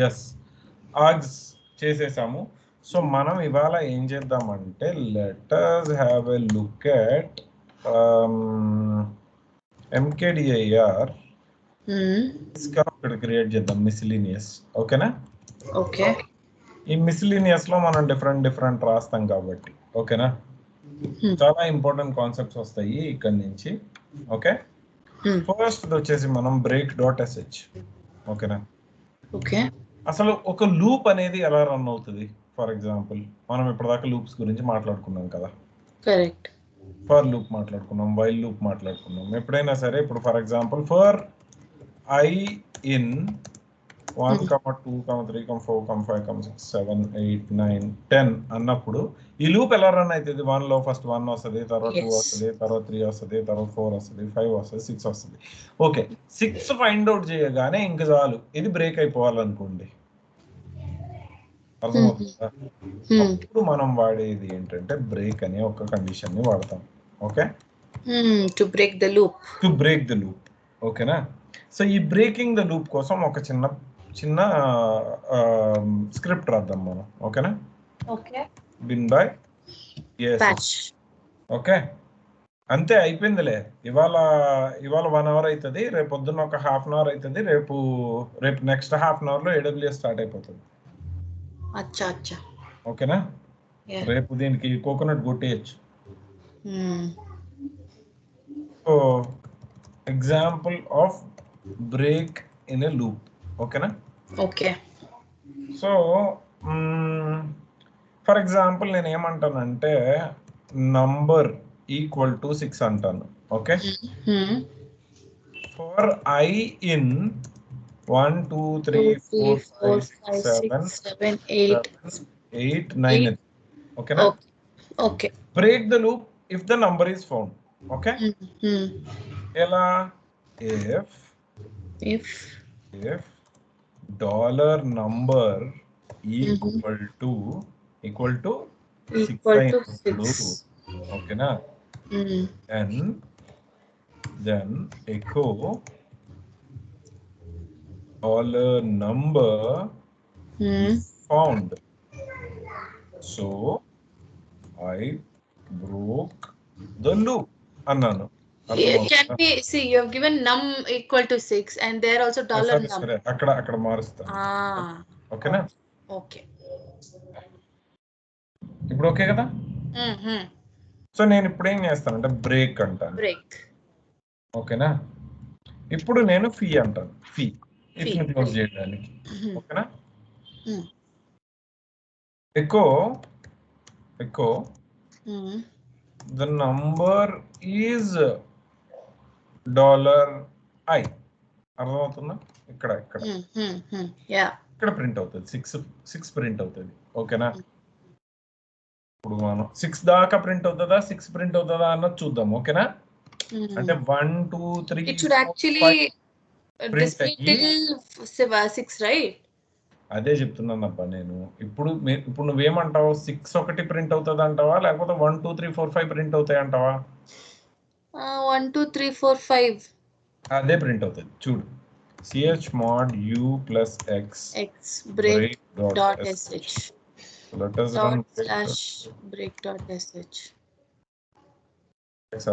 Yes ఆగ్స్ చేసేసాము. So మనం ఇవాళ ఏం చేద్దామంటే letters have a look at mkdir ఇక్కడ క్రియేట్ చేద్దాం మిస్లీనియస్. ఓకేనా? ఓకే. ఈ మిస్లీనియస్ లో మనం డిఫరెంట్ రాస్తాం కాబట్టి ఓకేనా. చాలా ఇంపార్టెంట్ కాన్సెప్ట్స్ వస్తాయి ఇక్కడ నుంచి. ఓకే, ఫస్ట్ వచ్చేసి మనం బ్రేక్ డాట్ ఎస్హెచ్. ఓకేనా? ఓకే. అసలు ఒక లూప్ అనేది ఎలా రన్ అవుతుంది? ఫర్ ఎగ్జాంపుల్ మనం ఇప్పటిదాకా లూప్స్ గురించి మాట్లాడుకున్నాం కదా. కరెక్ట్. ఫర్ లూప్ మాట్లాడుకున్నాం, వైల్ లూప్ మాట్లాడుకున్నాం. ఎప్పుడైనా సరే ఇప్పుడు for example for I in 1, 2, 3, 4, 5, 6, 7, 8, 9, 10 అన్నప్పుడు ఈ లూప్ ఎలా రన్ అవుతుంది? 1 లో ఫస్ట్ 1 వస్తుంది, తర్వాత 2 వస్తుంది, తర్వాత 3 వస్తుంది, తర్వాత 4 వస్తుంది, 5 వస్తుంది, 6 వస్తుంది. ఓకే, 6 ఫైండ్ అవుట్ చేయగానే ఇంక చాలు ఇది బ్రేక్ అయిపోవాలనుకోండి. అర్థమవుతుందా? అప్పుడు మనం వాడేది ఏంటంటే బ్రేక్ అనే ఒక కండిషన్ ని వాడతాం. Okay, to break the loop. To break the loop. ఓకేనా? సో ఈ బ్రేకింగ్ ద లూప్ కోసం ఒక చిన్న స్క్రిప్ట్ రాద్దాం మనం. ఓకేనా? Okay. Bin by batch. Okay, అంతే అయిపోయిందిలే. ఇవాళ 1 అవర్ అవుతుంది, రేపు పొద్దున్న ఒక హాఫ్ అన్ అవర్ అవుతుంది, రేపు నెక్స్ట్ హాఫ్ అన్ అవర్ లో AWS స్టార్ట్ అయిపోతుంది. అచ్చా అచ్చా. ఓకేనా? రేపు దీనికి కోకోనట్ కొట్టేయచ్చు. So example of break in a loop. ఓకేనా? ఓకే. సో ఫర్ ఎగ్జాంపుల్ నేను ఏమంటానంటే నంబర్ ఈక్వల్ టు 6 అంటాను. Okay, for I in 1, 2, 3, 4, 5, 6, 7, 8, 9. ఓకేనా? Okay. Break the loop if the number is found. Okay, ఎలా? If dollar number equal to 6 అయినప్పుడు. ఓకేనా? then echo dollar number found. So I broke the loop అన్నాను. Can we see you have given num equal to 6 and there also dollar num. అక్కడ మారుస్తాను. ఓకేనా? Okay. ఇప్పుడు okay కదా? So నేను ఇప్పుడు ఏం చేస్తానంటే బ్రేక్ అంటాను. బ్రేక్. ఓకేనా? ఇప్పుడు నేను ఫీ అంటాను. ఫీ ఇఫ్ ని క్లోజ్ చేయడానికి. ఓకేనా? Echo the number is $i. అర్థమవుతుందా? ఇక్కడ ప్రింట్ అవుతుంది 6 ప్రింట్ అవుతుంది. ఓకేనా? ఇప్పుడు మనం 6 దాకా ప్రింట్ అవుతుందా 6 ప్రింట్ అవుతుందా అన్నది చూద్దాం. ఓకేనా? అంటే 1, 2, 3 it should actually display till 6, right? అదే చెప్తున్నాను అబ్బా నేను. ఇప్పుడు నువ్వేమంటావు? 6 ఒకటి ప్రింట్ అవుతుంది అంటావా, లేకపోతే 1, 2, 3, 4, 5 ప్రింట్ అవుతాయి అంటావా? 1, 2, 3, 4, 5 అదే ప్రింట్ అవుతుంది. చూడు, chmod u plus x break dot sh. Let us run break dot sh.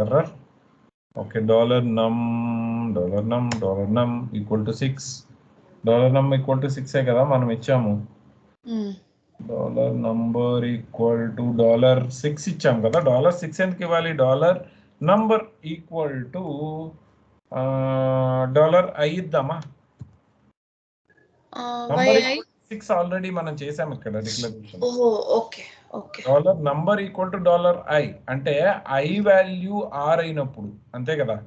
error. Okay, $num equal to 6. $num equal to 6 కదా మనం ఇచ్చాము. $number equal to $6 ఇచ్చాం కదా. $6 ఎందుకు ఇవ్వాలి? $number equal to $i ఇద్దామా? number equal to 6 already మనం చేసాం ఇక్కడ declaration. $number equal to $i అంటే i వాల్యూ r అయినప్పుడు, అంతే కదా?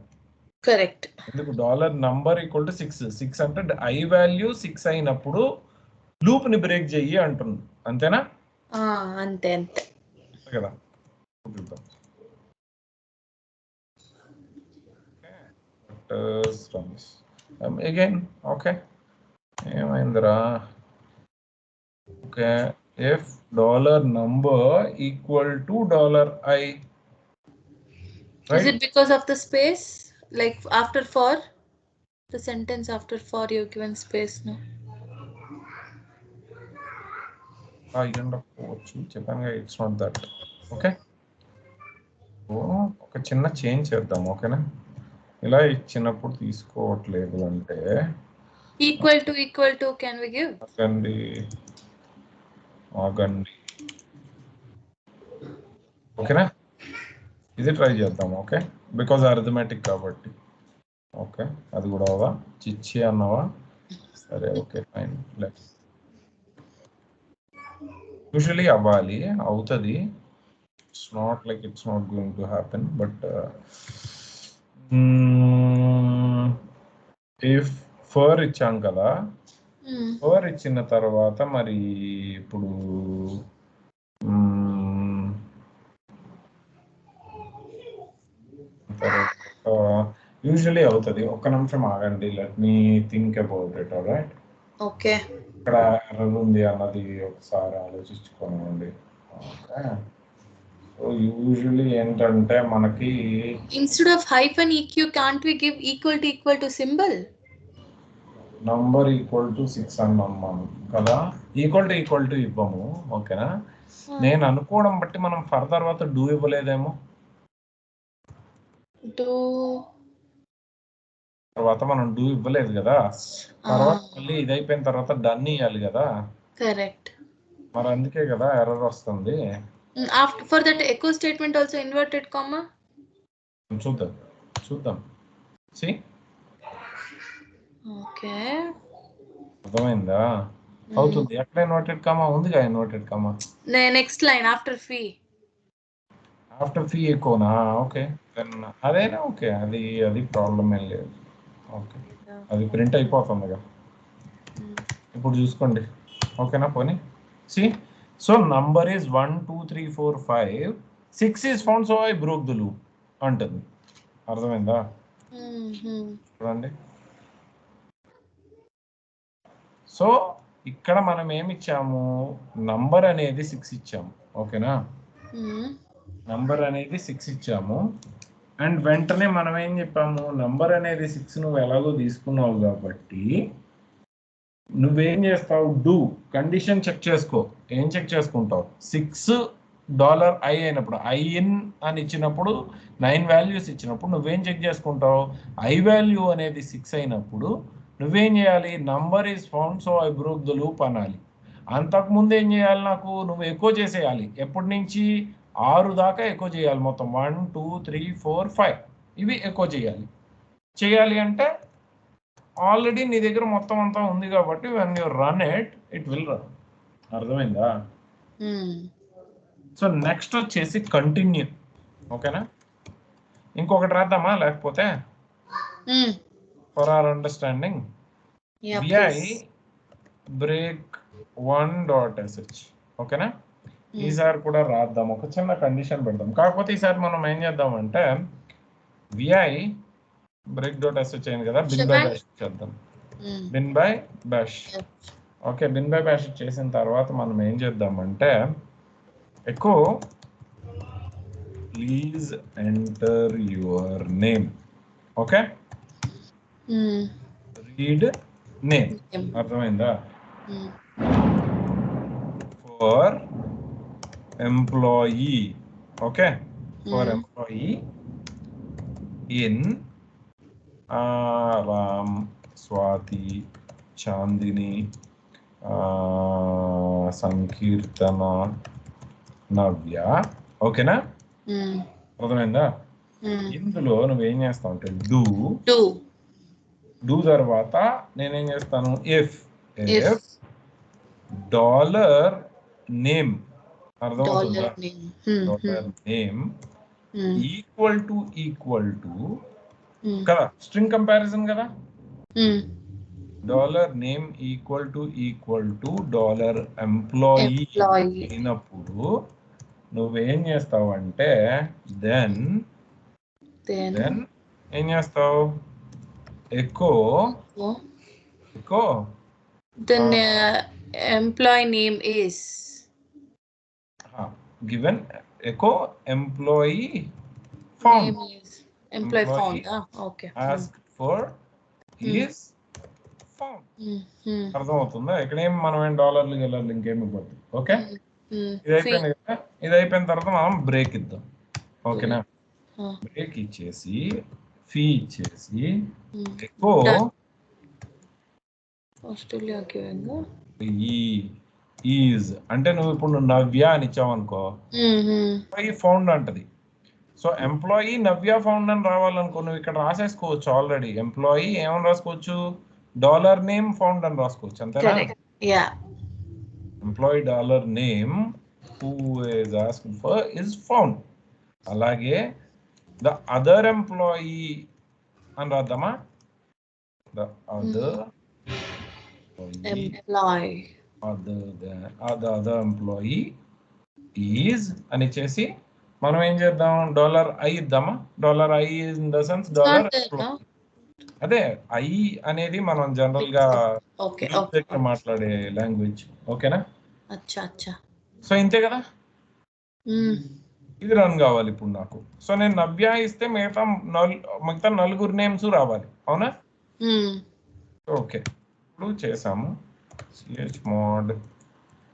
కరెక్ట్. ఎందుకు $number equal to 6 అంటే i వాల్యూ 6 అయినప్పుడు లూప్ ని బ్రేక్ చెయ్యి అంటుంది. అంతేనా? అంతే కదా. అగైన్ ఓకే, ఏమైందిరా? Okay, if $number equal to $i. Right? Is it because of the space? Like after for? The sentence after for you've given space, no? అయ్యుండకపోవచ్చు, చెప్పాను ఇట్స్ నాట్ దట్. ఓకే, ఒక చిన్న change చేద్దాం. ఓకేనా, ఇలా ఇచ్చినప్పుడు తీసుకోవట్లేదు అంటే equal to can we give? ఆగండి. ఓకేనా, ఇది ట్రై చేద్దాం. ఓకే, బికాజ్ అరిథమెటిక్ కాబట్టి. ఓకే, అది కూడా అవా, చిచ్చి అన్నవా, సరే ఓకే ఫైన్. యూజువలీ అవ్వాలి, అవుతుంది. It's not like it's not going to happen, but if for ఇచ్చాం కదా, ఫర్ ఇచ్చిన తర్వాత మరి ఇప్పుడు యూజువలీ అవుతుంది. ఒక్క నిమిషం ఆగండి, let me think about it. Alright, okay, ఇక్కడ ఎర్రర్ ఉంది అన్నది ఒకసారి ఆలోచించుకోనండి. ఓకే, సో యూజువలీ ఏంటంటే మనకి instead of hyphen eq can't we give equal to symbol? Number equal to 6 అన్నాం మనం కదా, ఈక్వల్ టు ఇవ్వము. ఓకేనా, నేను అనుకోవడం బట్టి మనం ఫర్దర్ తర్వాత డూ ఇవ్వలేదేమో, తర్వాత మనం డూ ఇవ్వలేదు కదా, తర్వాత మళ్ళీ ఇది అయిపోయిన తర్వాత డన్ ఇవ్వాలి కదా. కరెక్ట్, మరి అందుకే కదా ఎర్రర్ వస్తుంది. after for that echo statement also inverted comma. చూద్దాం సి. ఓకే, అర్థమైందా? అవుతుంది. ఎక్కడ ఇన్వర్టెడ్ కామా ఉందిగా, inverted comma next line after fee. After fee ఎక్కువనా? ఓకే, అదేనా, ఓకే, అది ప్రాబ్లం ఏం లేదు. ఓకే, అది ప్రింట్ అయిపోతుందిగా ఇప్పుడు చూసుకోండి. ఓకేనా, పోనీ సి. So number is 1 2 3 4 5 6 is found, so I broke the loop అంటుంది. అర్థమైందా? చూడండి, సో ఇక్కడ మనం ఏమి ఇచ్చాము, నంబర్ అనేది 6 ఇచ్చాము. ఓకేనా, నంబర్ అనేది 6 ఇచ్చాము. అండ్ వెంటనే మనం ఏం చెప్పాము, నంబర్ అనేది 6 నువ్వు ఎలాగో తీసుకున్నావు కాబట్టి నువ్వేం చేస్తావు, డూ కండిషన్ చెక్ చేసుకో. ఏం చెక్ చేసుకుంటావు, $6 అయినప్పుడు, ఐన్ అని ఇచ్చినప్పుడు 9 వాల్యూస్ ఇచ్చినప్పుడు నువ్వేం చెక్ చేసుకుంటావు, ఐ వాల్యూ అనేది 6 అయినప్పుడు నువ్వేం చేయాలి, number is found so I broke the loop అనాలి. అంతకుముందు ఏం చేయాలి, నువ్వు ఎక్కువ చేసేయాలి. ఎప్పటి నుంచి 6 దాకా ఎక్కువ చేయాలి. మొత్తం 1 2 3 4 5 ఇవి ఎక్కువ చేయాలి అంటే ఆల్రెడీ నీ దగ్గర మొత్తం అంతా ఉంది కాబట్టి when you run it will run. అర్థమైందా? సో నెక్స్ట్ వచ్చేసి కంటిన్యూ. ఓకేనా, ఇంకొకటి రాద్దామా, లేకపోతే for our understanding vi break 1.sh. ఓకేనా, ఈసారి కూడా రాద్దాం, ఒక చిన్న కండిషన్ పెడదాం. కాకపోతే ఈసారి మనం ఏం చేద్దామంటే vi break.sh అయింది కదా, bin by bash చేద్దాం. bin by bash. Okay, bin by bash చేసిన తర్వాత మనం ఏం చేద్దామంటే echo please enter your name. Okay, read name. అర్థమైందా? For employee. Okay, for employee in Ram, Swathi, Chandini, Sankeerthana, Navya. ఓకేనా, అర్థమైందా? ఇందులో నువ్వేం చేస్తావు అంటే డూ తర్వాత నేనేం చేస్తాను, ఇఫ్ డాలర్ నేమ్. అర్థమవుతుందా? డాలర్ నేమ్ ఈక్వల్ టు కదా, స్ట్రింగ్ కంపారిజన్ కదా, dollar name equal to dollar employee అయినప్పుడు నువ్వేం చేస్తావు అంటే దెన్ ఏం చేస్తావు, echo then employee name is given, echo employee found. Name is employee found. Okay. Ask for his found. Hmm. అర్థమవుతుందా? ఇక్కడ ఏం మనం ఏం డాలర్లు గెలర్లు ఇంకేమి ఇవ్వద్దు. ఓకే, ఇది అయిపోయింది కదా. ఇది అయిపోయిన తర్వాత మనం బ్రేక్ ఇద్దాం. ఓకేనా? బ్రేక్ ఇచ్చేసి ఫీ ఇచ్చేసి ఎకో ఆస్ట్రేలియాకి ఈజ్ అంటే నువ్వు ఇప్పుడు నవ్య అని ఇచ్చావు అనుకో, ఫౌండ్ అంటది. సో ఎంప్లాయీ నవ్య ఫౌండ్ అని రావాలనుకో నువ్వు ఇక్కడ రాసేసుకోవచ్చు. ఆల్రెడీ ఎంప్లాయీ ఏమని రాసుకోవచ్చు, డాలర్ నేమ్ ఫౌండ్ అని రాసుకోవచ్చు. అంతేనా? Employee dollar name who is asking for is found. అలాగే ద అదర్ ఎంప్లాయీ అని రాద్దామా? The other other employee is అని చేసి మనం ఏం చేద్దాం, $i ఇద్దామా? $i in the sense dollar. అదే ఐ అనేది మనం జనరల్ గా మాట్లాడే లాంగ్వేజ్. ఓకేనా? సో ఇంతే కదా. ఇది రన్ కావాలి ఇప్పుడు నాకు. సో నేను నవ్య ఇస్తే మిగతా నలుగురు నేమ్స్ రావాలి. అవునా? ఓకే, ఇప్పుడు చేసాము. chmod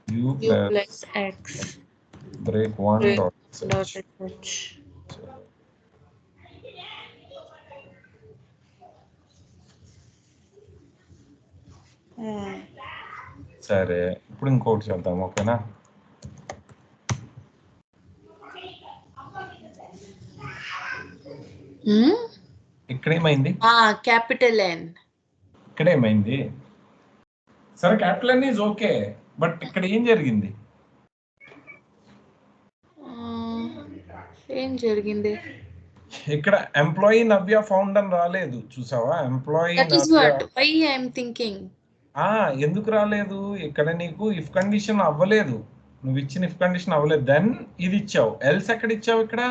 u plus x break 1.sh. సరే, ఇప్పుడు ఇంకోటి చేద్దాం. ఓకేనా? ఇక్కడ ఏమైంది? Capital N. ఇక్కడ ఏమైంది? సరే, capital N is okay, but ఇక్కడ ఏం జరిగింది? ఇక్కడ ఎంప్లాయీ నవ్య ఫౌండ్ అని రాలేదు, చూసావా? ఎంప్లాయీ ఎందుకు రాలేదు? ఇక్కడ నీకు ఇఫ్ కండిషన్ అవ్వలేదు, నువ్వు ఇచ్చిన ఇఫ్ కండిషన్ అవ్వలేదు. దెన్ ఇది ఇచ్చావు. ఎల్స్ ఎక్కడ ఇచ్చావు? ఇక్కడ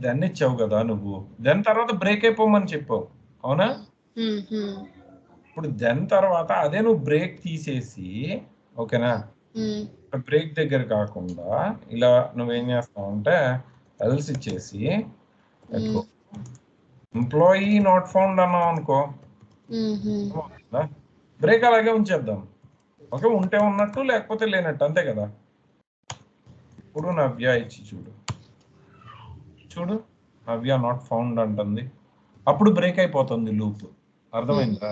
దెన్ ఇచ్చావు కదా నువ్వు. దెన్ తర్వాత బ్రేక్ అయిపోమని చెప్పావు. అవునా? ఇప్పుడు దెన్ తర్వాత అదే నువ్వు బ్రేక్ తీసేసి, ఓకేనా, బ్రేక్ దగ్గర కాకుండా ఇలా నువ్వేం చేస్తావు అంటే ఎల్స్ ఇచ్చేసి ఎంప్లాయీ నాట్ ఫౌండ్ అన్నావు అనుకో, బ్రేక్ అలాగే ఉంచేద్దాం. ఓకే, ఉంటే ఉన్నట్టు లేకపోతే లేనట్టు, అంతే కదా. ఇప్పుడు నవ్య ఇచ్చి చూడు నవ్య నాట్ ఫౌండ్ అంటుంది. అప్పుడు బ్రేక్ అయిపోతుంది లూప్. అర్థమైందా?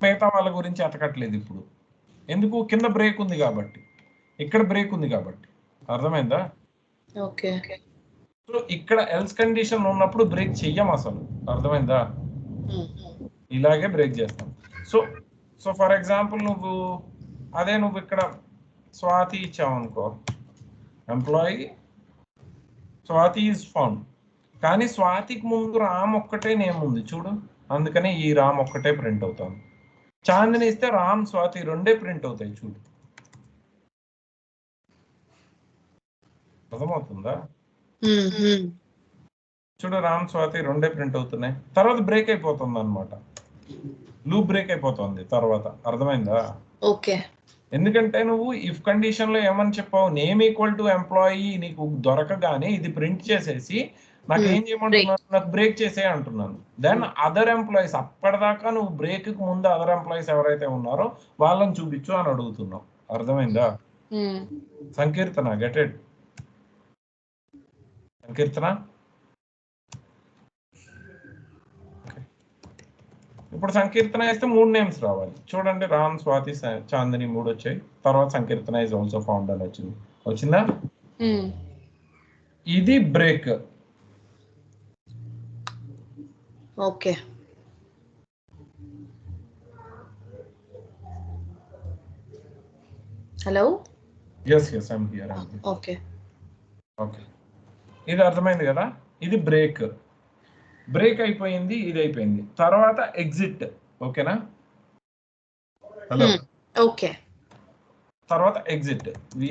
మిగతా వాళ్ళ గురించి అతకట్లేదు ఇప్పుడు. ఎందుకు? కింద బ్రేక్ ఉంది కాబట్టి, ఇక్కడ బ్రేక్ ఉంది కాబట్టి. అర్థమైందా? ఓకే. సో ఇక్కడ ఎల్స్ కండిషన్ ఉన్నప్పుడు బ్రేక్ చెయ్యం అసలు. అర్థమైందా? ఇలాగే బ్రేక్ చేస్తాం. సో ఫర్ ఎగ్జాంపుల్ నువ్వు ఇక్కడ స్వాతి ఇచ్చావు అనుకో, ఎంప్లాయీ స్వాతి ఈజ్ ఫౌండ్. కానీ స్వాతికి ముందు రామ్ ఒక్కటే నేమ్ ఉంది చూడు, అందుకని ఈ రామ్ ఒక్కటే ప్రింట్ అవుతాను. చాందిని ఇస్తే రామ్ స్వాతి రెండే ప్రింట్ అవుతాయి చూడు. అర్థమవుతుందా? చూడు, రామ్ స్వాతి రెండే ప్రింట్ అవుతున్నాయి. తర్వాత బ్రేక్ అయిపోతుంది అనమాట, లూప్ బ్రేక్ అయిపోతుంది తర్వాత. అర్థమైందా? ఓకే. ఎందుకంటే నువ్వు ఇఫ్ కండిషన్ లో ఏమని చెప్పావు, నేమ్ ఈక్వల్ టు ఎంప్లాయీ నీకు దొరకగానే ఇది ప్రింట్ చేసేసి నాకు ఏం చేయమంటున్నాను, నాకు బ్రేక్ చేసే అంటున్నాను. దెన్ అదర్ ఎంప్లాయీస్, అప్పటిదాకా నువ్వు బ్రేక్ కు ముందు అదర్ ఎంప్లాయీస్ ఎవరైతే ఉన్నారో వాళ్ళని చూపించు అని అడుగుతున్నావు. అర్థమైందా? సంకీర్తన, గెట్ ఇట్? సంకీర్తన, ఇప్పుడు సంకీర్తన వేస్తే 3 నేమ్స్ రావాలి. చూడండి, రామ్, స్వాతి, చాందిని 3 వచ్చాయి. తర్వాత సంకీర్తన ఇస్ ఆల్సో ఫౌండ్ అని వచ్చిందా? ఇది break. Okay. Hello. yes I'm here. Okay. ఇది అర్థమైంది కదా. ఇది బ్రేక్ అయిపోయింది, ఇది అయిపోయింది. తర్వాత ఎగ్జిట్. ఓకేనా? హలో. ఓకే. తర్వాత ఎగ్జిట్, vi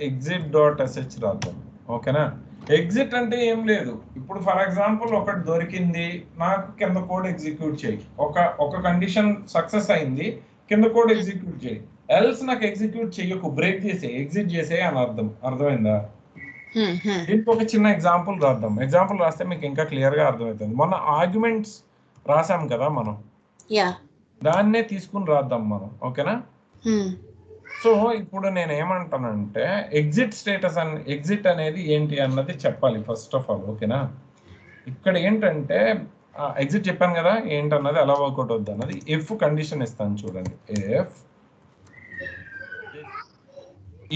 exit.sh రాద్దాం. ఓకేనా? ఎగ్జిట్ అంటే ఏం లేదు. ఇప్పుడు ఫర్ ఎగ్జాంపుల్ ఒకటి దొరికింది నాకు, కింద కోడ్ ఎగ్జిక్యూట్ చేయి. ఒక కండిషన్ సక్సెస్ అయింది, కింద కోడ్ ఎగ్జిక్యూట్ చేయి. ఎల్స్ నాకు ఎగ్జిక్యూట్ చెయ్యకు, బ్రేక్ చేసే, ఎగ్జిట్ చేసే అని అర్థమైందా? దీనికి ఒక చిన్న ఎగ్జాంపుల్ రాద్దాం. ఎగ్జాంపుల్ రాస్తే మీకు ఇంకా క్లియర్ గా అర్థమవుతుంది. మొన్న ఆర్గ్యుమెంట్స్ రాసాం కదా మనం. Yeah. దాన్నే తీసుకుని రాద్దాం మనం, ఓకేనా? సో ఇప్పుడు నేను ఏమంటానంటే ఎగ్జిట్ స్టేటస్ ఎగ్జిట్ అనేది ఏంటి అన్నది చెప్పాలి ఫస్ట్ ఆఫ్ ఆల్, ఓకేనా? ఇక్కడ ఏంటంటే ఎగ్జిట్ చెప్పాను కదా, ఏంటన్నది ఎలా వర్కౌట్ అవుద్ది అన్నది. ఇఫ్ కండిషన్ ఇస్తాను చూడండి, if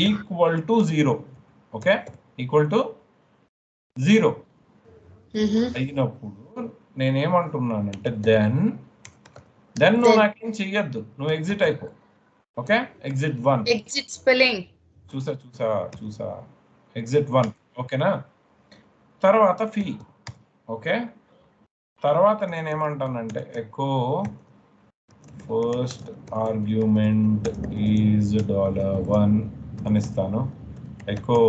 equal to 0, okay, equal to 0 అయినప్పుడు నేనేమంటున్నానంటే దెన్ నువ్వు నాకేం చెయ్యొద్దు, నువ్వు ఎగ్జిట్ అయిపో, ఓకే? ఎగ్జిట్ 1. ఎగ్జిట్ స్పెల్లింగ్ చూసా ఎగ్జిట్ 1, ఓకేనా? తర్వాత ఫీ, ఓకే? తర్వాత నేనేమంటానంటే ఎకో ఫస్ట్ ఆర్గ్యుమెంట్ ఈజ్ $1 అని ఇస్తాను. Echo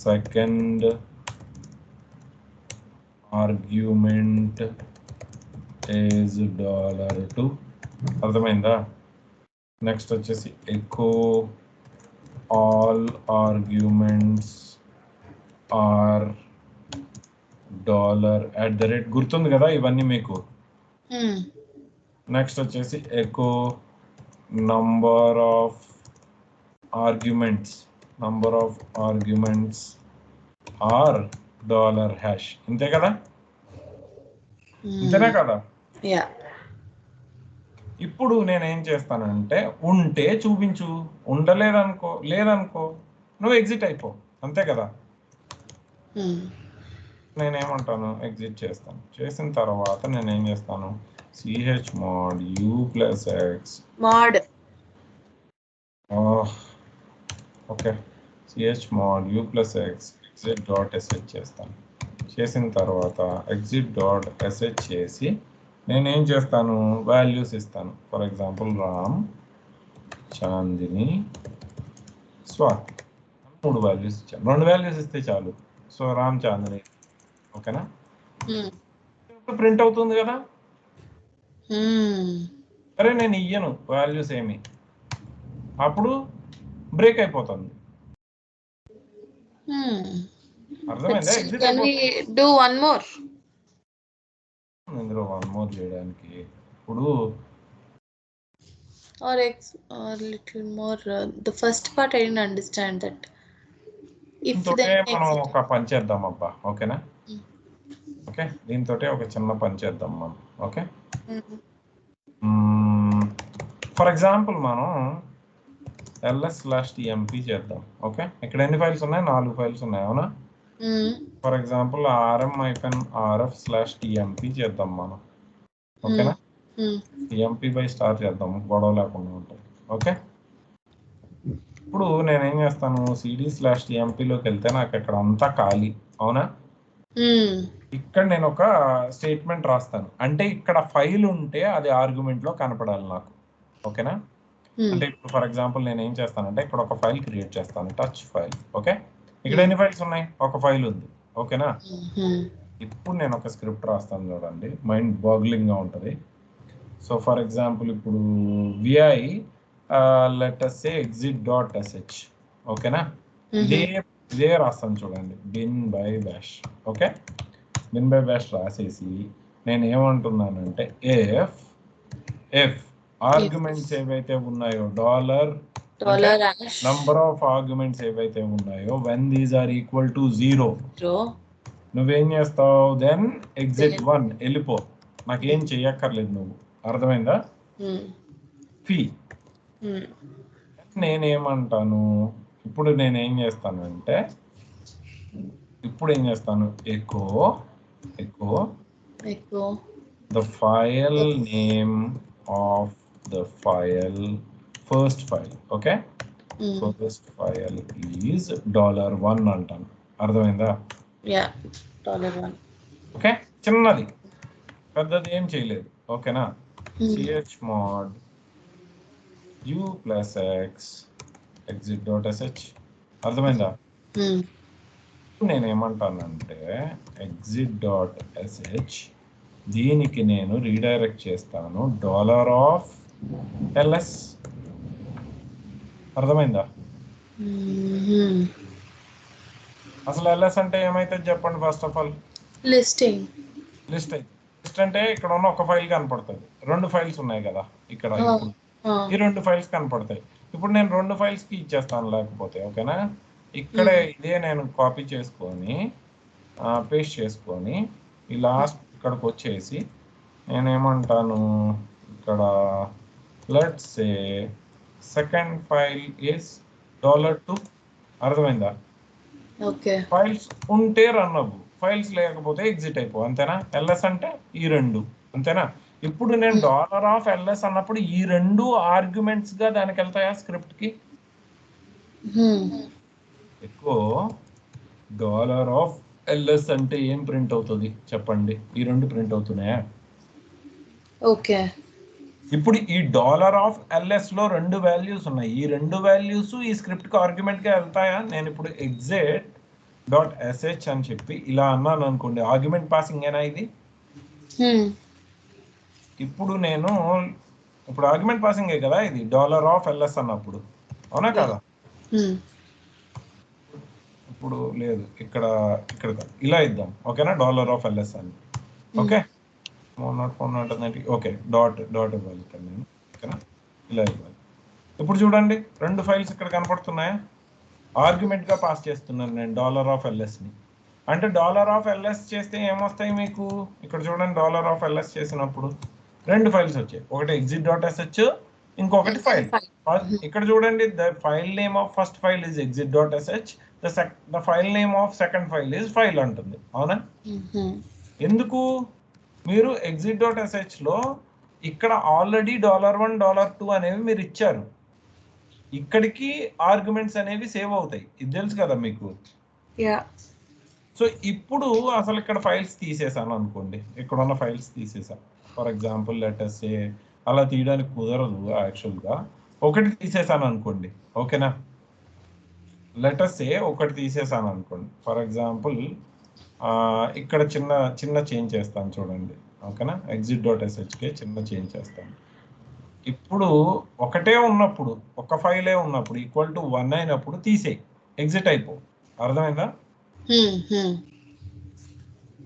second argument is $2. అర్థమైందా? నెక్స్ట్ వచ్చేసి ఎకో ఆల్ ఆర్గ్యుమెంట్స్ ఆర్ $. గుర్తుంది కదా ఇవన్నీ మీకు? నెక్స్ట్ వచ్చేసి echo number of arguments are $. ఇంతే కదా? ఇంతేనా కదా? ఇప్పుడు నేనేం చేస్తానంటే ఉంటే చూపించు, లేదనుకో నువ్వు ఎగ్జిట్ అయిపో, అంతే కదా? నేనేమంటాను ఎగ్జిట్ చేస్తాను. చేసిన తర్వాత నేనేం చేస్తాను chmod u plus x mod okay chmod u plus x exit dot sh చేస్తాను. చేసిన తర్వాత exit dot sh చేసి నేనేం చేస్తాను వాల్యూస్ ఇస్తాను. For example Ram, Chandini, Swathi 3 values ఇచ్చాను. 2 వాల్యూస్ ఇస్తే చాలు. సో రామ్, చాందిని, ఓకేనా? ప్రింట్ అవుతుంది కదా? సరే నేను ఇయ్యను వాల్యూస్ ఏమి, అప్పుడు బ్రేక్ అయిపోతుంది. అర్థమైందా? Exit do one more. ఇందులో 1 more చేయడానికి ఇప్పుడు or little more the first part I didn't understand that. If మనం ఒక పని చేద్దాం అబ్బా, ఓకేనా? ఓకే, దీంతో ఒక చిన్న పని చేద్దాం మనం, ఓకే? ఫర్ ఎగ్జాంపుల్ మనం ls/tmp చేద్దాం, ఓకే? ఇక్కడ ఎన్ని ఫైల్స్ ఉన్నాయి? 4 ఫైల్స్ ఉన్నాయి, అవునా? ఫర్ ఎగ్జాంపుల్ rm-rf/tmp చేద్దాం మనం, ఓకేనా? tmp బై స్టార్ చేద్దాం, గొడవ లేకుండా ఉంటుంది, ఓకే? ఇప్పుడు నేనేం చేస్తాను cd/tmpలోకి వెళ్తే నాకు ఇక్కడ అంతా ఖాళీ, అవునా? ఇక్కడ నేను ఒక స్టేట్మెంట్ రాస్తాను, అంటే ఇక్కడ ఫైల్ ఉంటే అది ఆర్గ్యుమెంట్ లో కనపడాలి నాకు, ఓకేనా? అంటే ఇప్పుడు ఫర్ ఎగ్జాంపుల్ నేను ఏం చేస్తానంటే ఇక్కడ ఒక ఫైల్ క్రియేట్ చేస్తాను, టచ్ ఫైల్, ఓకే? ఇక్కడ ఎన్ని ఫైల్స్ ఉన్నాయి? ఒక ఫైల్ ఉంది, ఓకేనా? ఇప్పుడు నేను ఒక స్క్రిప్ట్ రాస్తాను చూడండి, మైండ్ బాగ్లింగ్ గా ఉంటుంది. సో ఫర్ ఎగ్జాంపుల్ ఇప్పుడు vi let us say exit.sh, ఓకేనా? ఇదే రాస్తాను చూడండి, bin by bash, okay? bin by bash రాసేసి నేను ఏమంటున్నానంటే if ఆర్గ్యుమెంట్స్ ఏవైతే ఉన్నాయో నంబర్ ఆఫ్ ఆర్గ్యుమెంట్స్ ఏవైతే ఉన్నాయో when these are equal to 0 నువ్వేం చేస్తావు? దెన్ exit 1 వెళ్ళిపో, నాకేం చెయ్యక్కర్లేదు నువ్వు, అర్థమైందా? ఫీ నేనేమంటాను ఇప్పుడు నేనేం చేస్తానంటే echo the file name of the file, first file, okay? First file is $1 అంటాను, అర్థమైందా? $1. ఓకే, చిన్నది, పెద్దది ఏం చేయలేదు, ఓకేనా? chmod u plus x exit.sh, అర్థమైందా? నేనేమంటానంటే exit.sh దీనికి నేను రీడైరెక్ట్ చేస్తాను $ls, అర్థమైందా? అసలు ls అంటే ఏమైతే చెప్పండి? ఫస్ట్ ఆఫ్ ఆల్ లిస్ట్ అయితే అంటే ఇక్కడ ఉన్న ఒక ఫైల్ కనపడుతుంది, 2 ఫైల్స్ ఉన్నాయి కదా ఇక్కడ. ఇప్పుడు ఈ 2 ఫైల్స్ కనపడతాయి. ఇప్పుడు నేను 2 ఫైల్స్ కి ఇచ్చేస్తాను లేకపోతే, ఓకేనా. ఇక్కడే ఇదే నేను కాపీ చేసుకొని పేస్ట్ చేసుకొని ఈ లాస్ట్ ఇక్కడికి వచ్చేసి నేనేమంటాను, ఇక్కడ let's say second file is $2. అర్థమైందా? ఓకే. ఫైల్స్ ఉంటే రన్ అవ్వు, ఫైల్స్ లేకపోతే ఎగ్జిట్ అయిపో, అంతేనా. ఎల్ఎస్ అంటే ఈ 2, అంతేనా. ఇప్పుడు నేను $LS అన్నప్పుడు ఈ 2 ఆర్గ్యుమెంట్స్ గా దానికి వెళ్తాయా స్క్రిప్ట్ కి? ఎక్కువ $LS అంటే ఏం ప్రింట్ అవుతుంది చెప్పండి? ఈ 2 ప్రింట్ అవుతున్నాయా? ఓకే. ఇప్పుడు ఈ $LS లో 2 వాల్యూస్ ఉన్నాయి. ఈ 2 వాల్యూస్ ఈ స్క్రిప్ట్ కి ఆర్గ్యుమెంట్ గా వెళ్తాయా? నేను ఇప్పుడు exit.sh అని చెప్పి ఇలా అన్నాను అనుకోండి, ఆర్గ్యుమెంట్ పాసింగ్ ఏనా ఇది? ఇప్పుడు నేను ఇప్పుడు ఆర్గ్యుమెంట్ పాసింగే కదా ఇది $LS అన్నప్పుడు, అవునా కదా? ఇప్పుడు లేదు, ఇక్కడ ఇలా ఇద్దాం, ఓకేనా. $LS అని, ఓకే. ఓకే, డాట్ ఇవ్వాలి ఇక్కడ నేను, ఓకేనా. ఇలా ఇవ్వాలి. ఇప్పుడు చూడండి 2 ఫైల్స్ ఇక్కడ కనపడుతున్నాయా? ఆర్గ్యుమెంట్ గా పాస్ చేస్తున్నాను నేను $LS ని. అంటే $LS చేస్తే ఏమొస్తాయి మీకు? ఇక్కడ చూడండి, $LS చేసినప్పుడు 2 ఫైల్స్ వచ్చాయి, ఒకటి exit.sh, ఇంకొకటి ఫైల్. ఇక్కడ చూడండి, the file name of first file is exit.sh, the file name of second file is file అంటుంది, అవునా. ఎందుకు? మీరు exit.sh లో ఇక్కడ ఆల్రెడీ $1 $2 అనేవి మీరు ఇచ్చారు, ఇక్కడికి ఆర్గ్యుమెంట్స్ అనేవి సేవ్ అవుతాయి, ఇది తెలుసు కదా మీకు. సో ఇప్పుడు అసలు ఇక్కడ ఫైల్స్ తీసేసాను అనుకోండి, ఇక్కడ ఉన్న ఫైల్స్ తీసేసాను. ఫర్ ఎగ్జాంపుల్ లెటర్స్ అలా తీయడానికి కుదరదు యాక్చువల్గా. ఒకటి తీసేసాను అనుకోండి, ఓకేనా. లెటర్స్ ఒకటి తీసేసాను అనుకోండి. ఫర్ ఎగ్జాంపుల్ ఇక్కడ చిన్న చేంజ్ చేస్తాను చూడండి, ఓకేనా. exit.shకి చిన్న చేంజ్ చేస్తాను. ఇప్పుడు ఒకటే ఉన్నప్పుడు, ఒక ఫైలే ఉన్నప్పుడు ఈక్వల్ టు 1 అయినప్పుడు తీసేయి, ఎగ్జిట్ అయిపో, అర్థమైందా?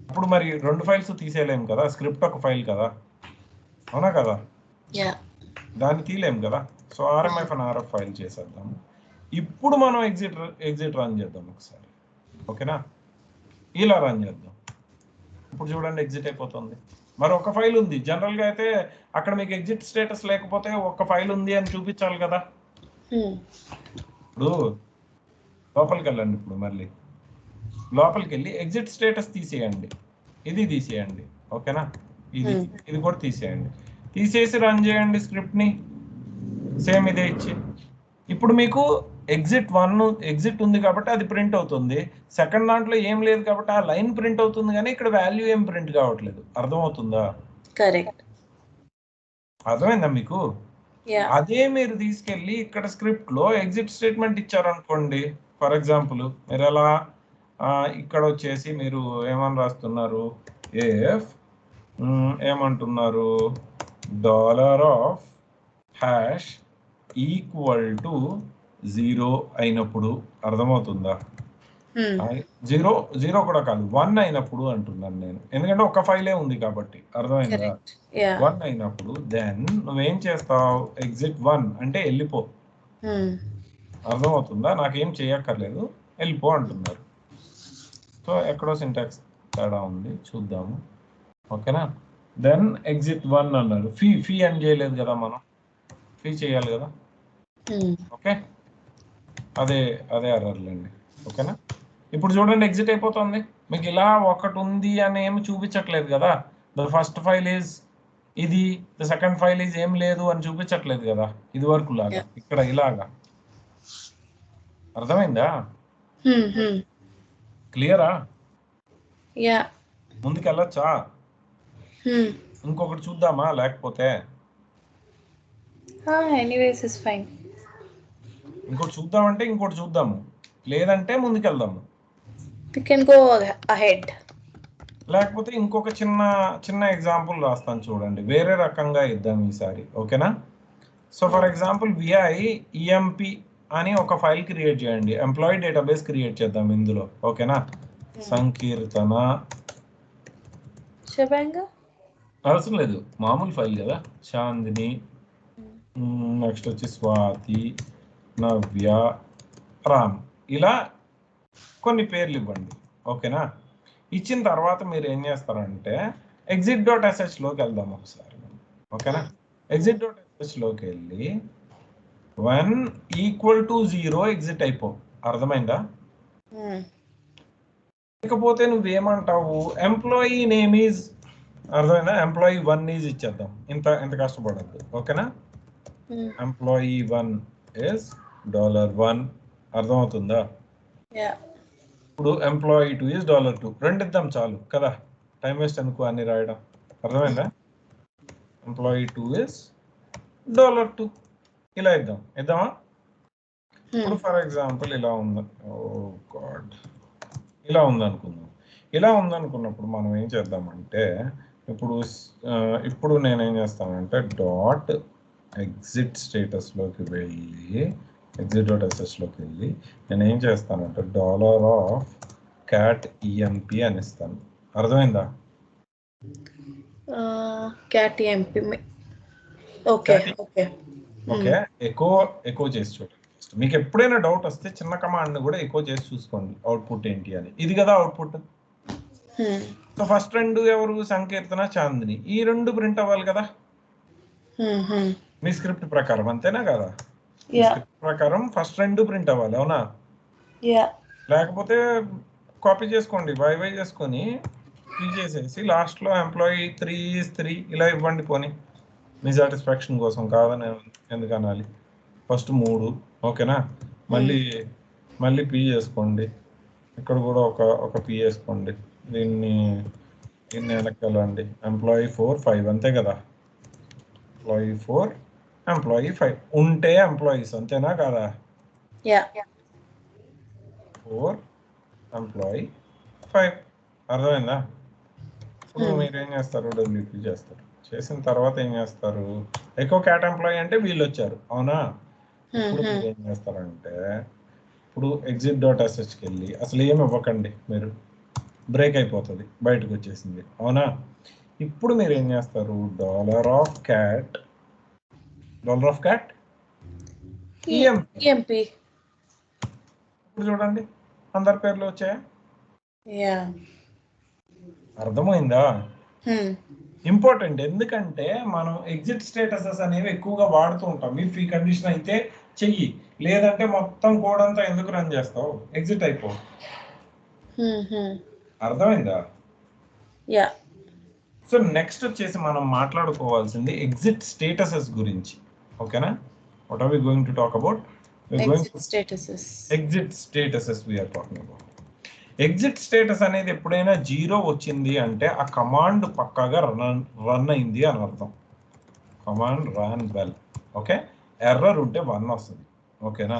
ఇప్పుడు మరి 2 ఫైల్స్ తీసేయలేము కదా, స్క్రిప్ట్ ఒక ఫైల్ కదా, అవునా కదా. దాన్ని తీయలేము కదా. సో RMF అని RF ఫైల్ చేసేద్దాము. ఇప్పుడు మనం ఎగ్జిట్ రన్ చేద్దాం ఒకసారి, ఓకేనా. ఇలా రన్ చేద్దాం. ఇప్పుడు చూడండి ఎగ్జిట్ అయిపోతుంది. మరి ఒక ఫైల్ ఉంది, జనరల్ గా అయితే అక్కడ మీకు ఎగ్జిట్ స్టేటస్ లేకపోతే ఒక ఫైల్ ఉంది అని చూపించాలి కదా. ఇప్పుడు లోపలికి వెళ్ళండి, ఇప్పుడు మళ్ళీ లోపలికి వెళ్ళి ఎగ్జిట్ స్టేటస్ తీసేయండి, ఇది తీసేయండి, ఓకేనా. ఇది కూడా తీసేయండి, తీసేసి రన్ చేయండి స్క్రిప్ట్ ని, సేమ్ ఇదే ఇచ్చి. ఇప్పుడు మీకు ఎగ్జిట్ ఉంది కాబట్టి అది ప్రింట్ అవుతుంది, సెకండ్ దాంట్లో ఏం లేదు కాబట్టి ఆ లైన్ ప్రింట్ అవుతుంది, కానీ ఇక్కడ వాల్యూ ఏం ప్రింట్ కావట్లేదు. అర్థమవుతుందా? కరెక్ట్. అర్థమైందా మీకు? అదే మీరు తీసుకెళ్ళి ఇక్కడ స్క్రిప్ట్ లో ఎగ్జిట్ స్టేట్మెంట్ ఇచ్చారనుకోండి. ఫర్ ఎగ్జాంపుల్ మీరు ఎలా ఇక్కడ వచ్చేసి మీరు ఏమని రాస్తున్నారు, ఏమంటున్నారు, $#= 0 అయినప్పుడు, అర్థమవుతుందా? 0 కూడా కాదు, 1 అయినప్పుడు అంటున్నాను నేను, ఎందుకంటే ఒక ఫైలే ఉంది కాబట్టి, అర్థమైందా? 1 అయినప్పుడు దెన్ నువ్వేం చేస్తావు, exit 1 అంటే వెళ్ళిపో, అర్థమవుతుందా? నాకేం చేయక్కర్లేదు, వెళ్ళిపో అంటున్నారు. సో ఎక్కడో సింటాక్స్ తేడా ఉంది, చూద్దాము, ఓకేనా. దెన్ exit 1 అన్నారు, ఫీ అని చేయలేదు కదా మనం, ఫీ చేయాలి కదా, ఓకే. అదే ఎర్రర్లేండి, ఓకేనా. ఇప్పుడు చూడండి ఎగ్జిట్ అయిపోతుంది, మీకు ఇలా ఒకటి ఉంది అని ఏమి చూపించట్లేదు కదా. ద ఫస్ట్ ఫైల్ ఈజ్ ఇది, ద సెకండ్ ఫైల్ ఈజ్ ఏం లేదు అని చూపించట్లేదు కదా, ఇది వరకు లాగా ఇక్కడ ఇలాగా. అర్థమైందా? క్లియరా? ముందుకు వెళ్ళొచ్చా? ఇంకొకటి చూద్దామా లేకపోతే? ఇంకోటి చూద్దామంటే ఇంకోటి చూద్దాము, లేదంటే ముందుకెళ్దాము. లేకపోతే ఇంకొక చిన్న ఎగ్జాంపుల్ రాస్తాను చూడండి, వేరే రకంగా ఇద్దాం ఈసారి, ఓకేనా. సో ఫర్ ఎగ్జాంపుల్ VIEMP అని ఒక ఫైల్ క్రియేట్ చేయండి, ఎంప్లాయీ డేటాబేస్ క్రియేట్ చేద్దాం ఇందులో, ఓకేనా. సంకీర్తన అవసరం లేదు, మామూలు ఫైల్ కదా. చాందిని, నెక్స్ట్ వచ్చి స్వాతి, నవ్య, రామ్, ఇలా కొన్ని పేర్లు ఇవ్వండి. ఓకేనా? ఇచ్చిన తర్వాత మీరు ఏం చేస్తారంటే exit.sh లోకి వెళ్దాం ఒకసారి. ఓకేనా? exit.sh లోకి వెళ్ళి 1 = 0 ఎగ్జిట్ అయిపో. అర్థమైందా? ఇకపోతే నువ్వేమంటావు, ఎంప్లాయీ నేమ్ ఈజ్, అర్థమైందా? ఎంప్లాయీ 1 ఈజ్ ఇచ్చేద్దాం. ఎంత కష్టపడద్దు. ఓకేనా? Employee 1 is $1. అర్థమవుతుందా? ఇప్పుడు ఎంప్లాయీ 2 ఈజ్ $2. రెండు ఇద్దాం చాలు కదా, టైం వేస్ట్ అనుకో అన్ని రాయడం. అర్థమైందా? ఎంప్లాయీ 2 ఇస్ $2 ఇలా ఇద్దామా? ఇప్పుడు ఫర్ ఎగ్జాంపుల్ ఇలా ఉంది, ఇలా ఉందనుకుందాం. ఇలా ఉందనుకున్నప్పుడు మనం ఏం చేద్దామంటే ఇప్పుడు నేనేం చేస్తానంటే .exit.statusలోకి వెళ్ళి exit.sh లోకి వెళ్ళి నేను ఏం చేస్తానంటే $cat emp అని ఇస్తాను. అర్థమైందా? cat emp. ఓకే ఎకో చేసి చూడండి. మీకు ఎప్పుడైనా డౌట్ వస్తే చిన్న కమాండ్ కూడా ఎకో చేసి చూసుకోండి అవుట్పుట్ ఏంటి అని. ఇది కదా అవుట్పుట్. సో ఫస్ట్ రెండు ఎవరు, సంకీర్తన, చాందిని, ఈ రెండు ప్రింట్ అవ్వాలి కదా మీ స్క్రిప్ట్ ప్రకారం, అంతేనా కదా? స్క్రిప్ట్ ప్రకారం ఫస్ట్ రెండు ప్రింట్ అవ్వాలి, అవునా? లేకపోతే కాపీ చేసుకోండి, వై చేసుకొని చేసేసి లాస్ట్ లో ఎంప్లాయీ 3 ఇలా ఇవ్వండి. పోనీ మీ సాటిస్ఫాక్షన్ కోసం, కాదని ఎందుకు అనాలి? ఫస్ట్ 3. ఓకేనా? మళ్ళీ పీ చేసుకోండి. ఇక్కడ కూడా ఒక పీ చేసుకోండి. దీన్ని వెనక్కి ఎంప్లాయీ 4 5 అంతే కదా? ఎంప్లాయీ 4 ఎంప్లాయీ 5 ఉంటే ఎంప్లాయీస్, అంతేనా కదా? 4 ఎంప్లాయీ 5. అర్థమైందా? ఇప్పుడు మీరు ఏం చేస్తారు, డబ్ల్యూపీ చేస్తారు. చేసిన తర్వాత ఏం చేస్తారు, ఎక్కువ క్యాట్ ఎంప్లాయీ అంటే వీళ్ళు వచ్చారు, అవునా? ఇప్పుడు మీరు ఏం చేస్తారంటే ఇప్పుడు exit.shకి వెళ్ళి అసలు ఏమి ఇవ్వకండి, మీరు బ్రేక్ అయిపోతుంది, బయటకు వచ్చేసింది, అవునా? ఇప్పుడు మీరు ఏం చేస్తారు, $cat emp. ఇప్పుడు చూడండి అందరి పేర్లు వచ్చాయా? అర్థమైందా? ఇంపార్టెంట్, ఎందుకంటే మనం ఎగ్జిట్ స్టేటసెస్ అనేవి ఎక్కువగా వాడుతూ ఉంటాం. మీ ఫ్రీ కండిషన్ అయితే చెయ్యి, లేదంటే మొత్తం కోడ్ అంతా ఎందుకు రన్ చేస్తావు, ఎగ్జిట్ అయిపో. అర్థమైందా? సో నెక్స్ట్ వచ్చేసి మనం మాట్లాడుకోవాల్సింది ఎగ్జిట్ స్టేటసెస్ గురించి. ఓకేనా? What are we going to talk about? Exit statuses we are talking about. Exit status అనేది ఎప్పుడైనా 0 వచ్చింది అంటే ఆ కమాండ్ పక్కాగా రన్ అయింది అని అర్థం. Command run well. Okay? Error ఉంటే 1 వస్తుంది. ఓకేనా?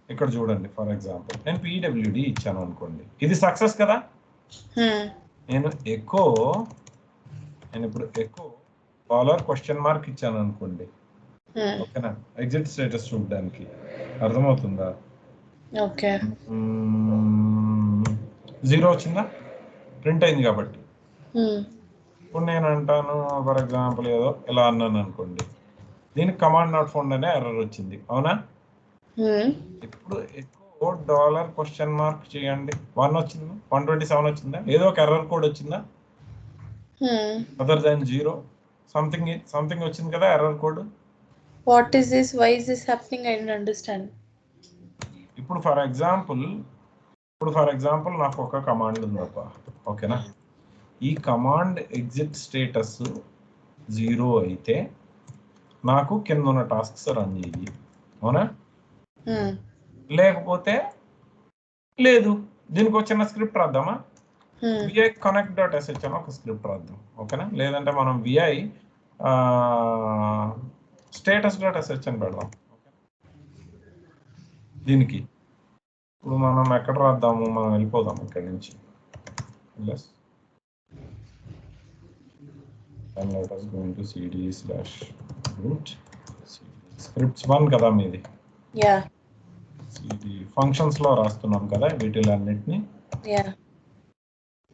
ఇక్కడ చూడండి, ఫర్ ఎగ్జాంపుల్ నేను pwd ఇచ్చాను అనుకోండి, ఇది సక్సెస్ కదా? నేను ఇప్పుడు ఎకో $? ఇచ్చాను అనుకోండి, ఓకేనా? ఎగ్జిట్ స్టేటస్ చూడడానికి. అర్థమవుతుందా? ఓకే. 0 వచ్చిందా? ప్రింట్ అయింది కాబట్టి. ఇప్పుడు నేను అంటాను, ఫర్ ఎగ్జాంపుల్ ఏదో ఇలా అన్నాను అనుకోండి, దీనికి కమాండ్ నాట్ ఫౌండ్ అనే ఎర్రర్ వచ్చింది, అవునా? ఇప్పుడు ఎక్కువ $? చేయండి, 1 వచ్చిందా? 127 వచ్చిందా? ఏదో ఒక ఎర్రర్ కోడ్ వచ్చిందా? అదర్ దాన్ 0 సంథింగ్ వచ్చింది కదా error code. What is this? Why is this happening? I don't understand. ఇప్పుడు ఫర్ ఎగ్జాంపుల్ నాకు ఒక కమాండ్ ఉందప్ప, ఓకేనా? ఈ కమాండ్ ఎగ్జిట్ స్టేటస్ 0 అయితే నాకు కింద ఉన్న టాస్క్స్ రన్ చేయి, అవునా? లేకపోతే లేదు. దీనికి ఒక చిన్న స్క్రిప్ట్ రాద్దామా? vi connect.sh అని ఒక స్క్రిప్ట్ రాద్దాం, ఓకేనా? లేదంటే మనం vi status.sh అని పెడదాం. దీనికి ఇప్పుడు మనం ఎక్కడ రాద్దాము, మనం వెళ్ళిపోదాం ఇక్కడి నుంచి. and let us go into cd/root scripts 1 కదా మీది. cd ఫంక్షన్స్ లో రాస్తున్నాం కదా వీటిలన్నిటిని.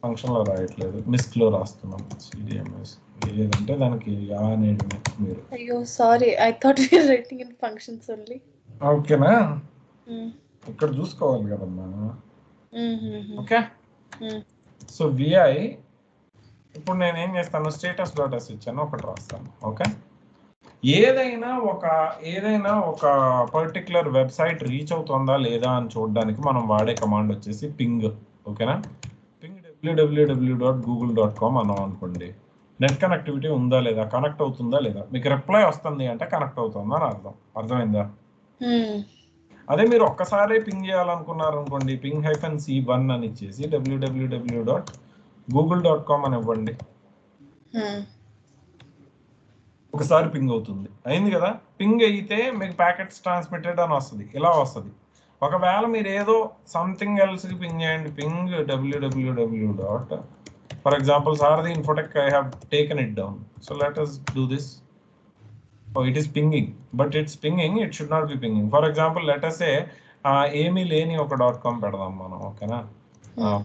ఫంక్షన్ లో రాయట్లేదు, మిస్క్ లో రాస్తున్నాం. cdms ఏదంటే దానికి యా అనేది మీరు అయ్యో sorry, I thought we are writing in functions only. ఓకేనా, ఇక్కడ చూసుకోవాలి కదమ్మా. ఓకే, సో విఐ ఇప్పుడు నేను ఏం చేస్తాను, స్టేటస్ డాట్ ఎస్ ఇచ్చాను, ఒకటి రాస్తాను. ఓకే, ఏదైనా ఒక పర్టికులర్ వెబ్సైట్ రీచ్ అవుతుందా లేదా అని చూడడానికి మనం వాడే కమాండ్ వచ్చేసి పింగ్. ఓకేనా, పింగ్ www.google.com అన్నాం అనుకోండి, నెట్ కనెక్టివిటీ ఉందా లేదా, కనెక్ట్ అవుతుందా లేదా, మీకు రిప్లై వస్తుంది అంటే కనెక్ట్ అవుతుందా అని అర్థమైందా? అదే మీరు ఒక్కసారి పింగ్ చేయాలనుకున్నారు అనుకోండి, పింగ్ -c1 అని ఇచ్చేసి www.google.com అని ఇవ్వండి, ఒకసారి పింగ్ అవుతుంది. అయింది కదా, పింగ్ అయితే మీకు ప్యాకెట్స్ ట్రాన్స్మిటెడ్ అని వస్తుంది, ఇలా వస్తుంది. ఒకవేళ మీరు ఏదో సంథింగ్ ఎల్స్కి పింగ్ చేయండి, ping www. For example, Sarthi Infotech, I have taken it down. So let us do this. Oh, it is pinging, but it's pinging, it should not be pinging. For example, let us say emi leni oka.com pedadam manam. Okay na,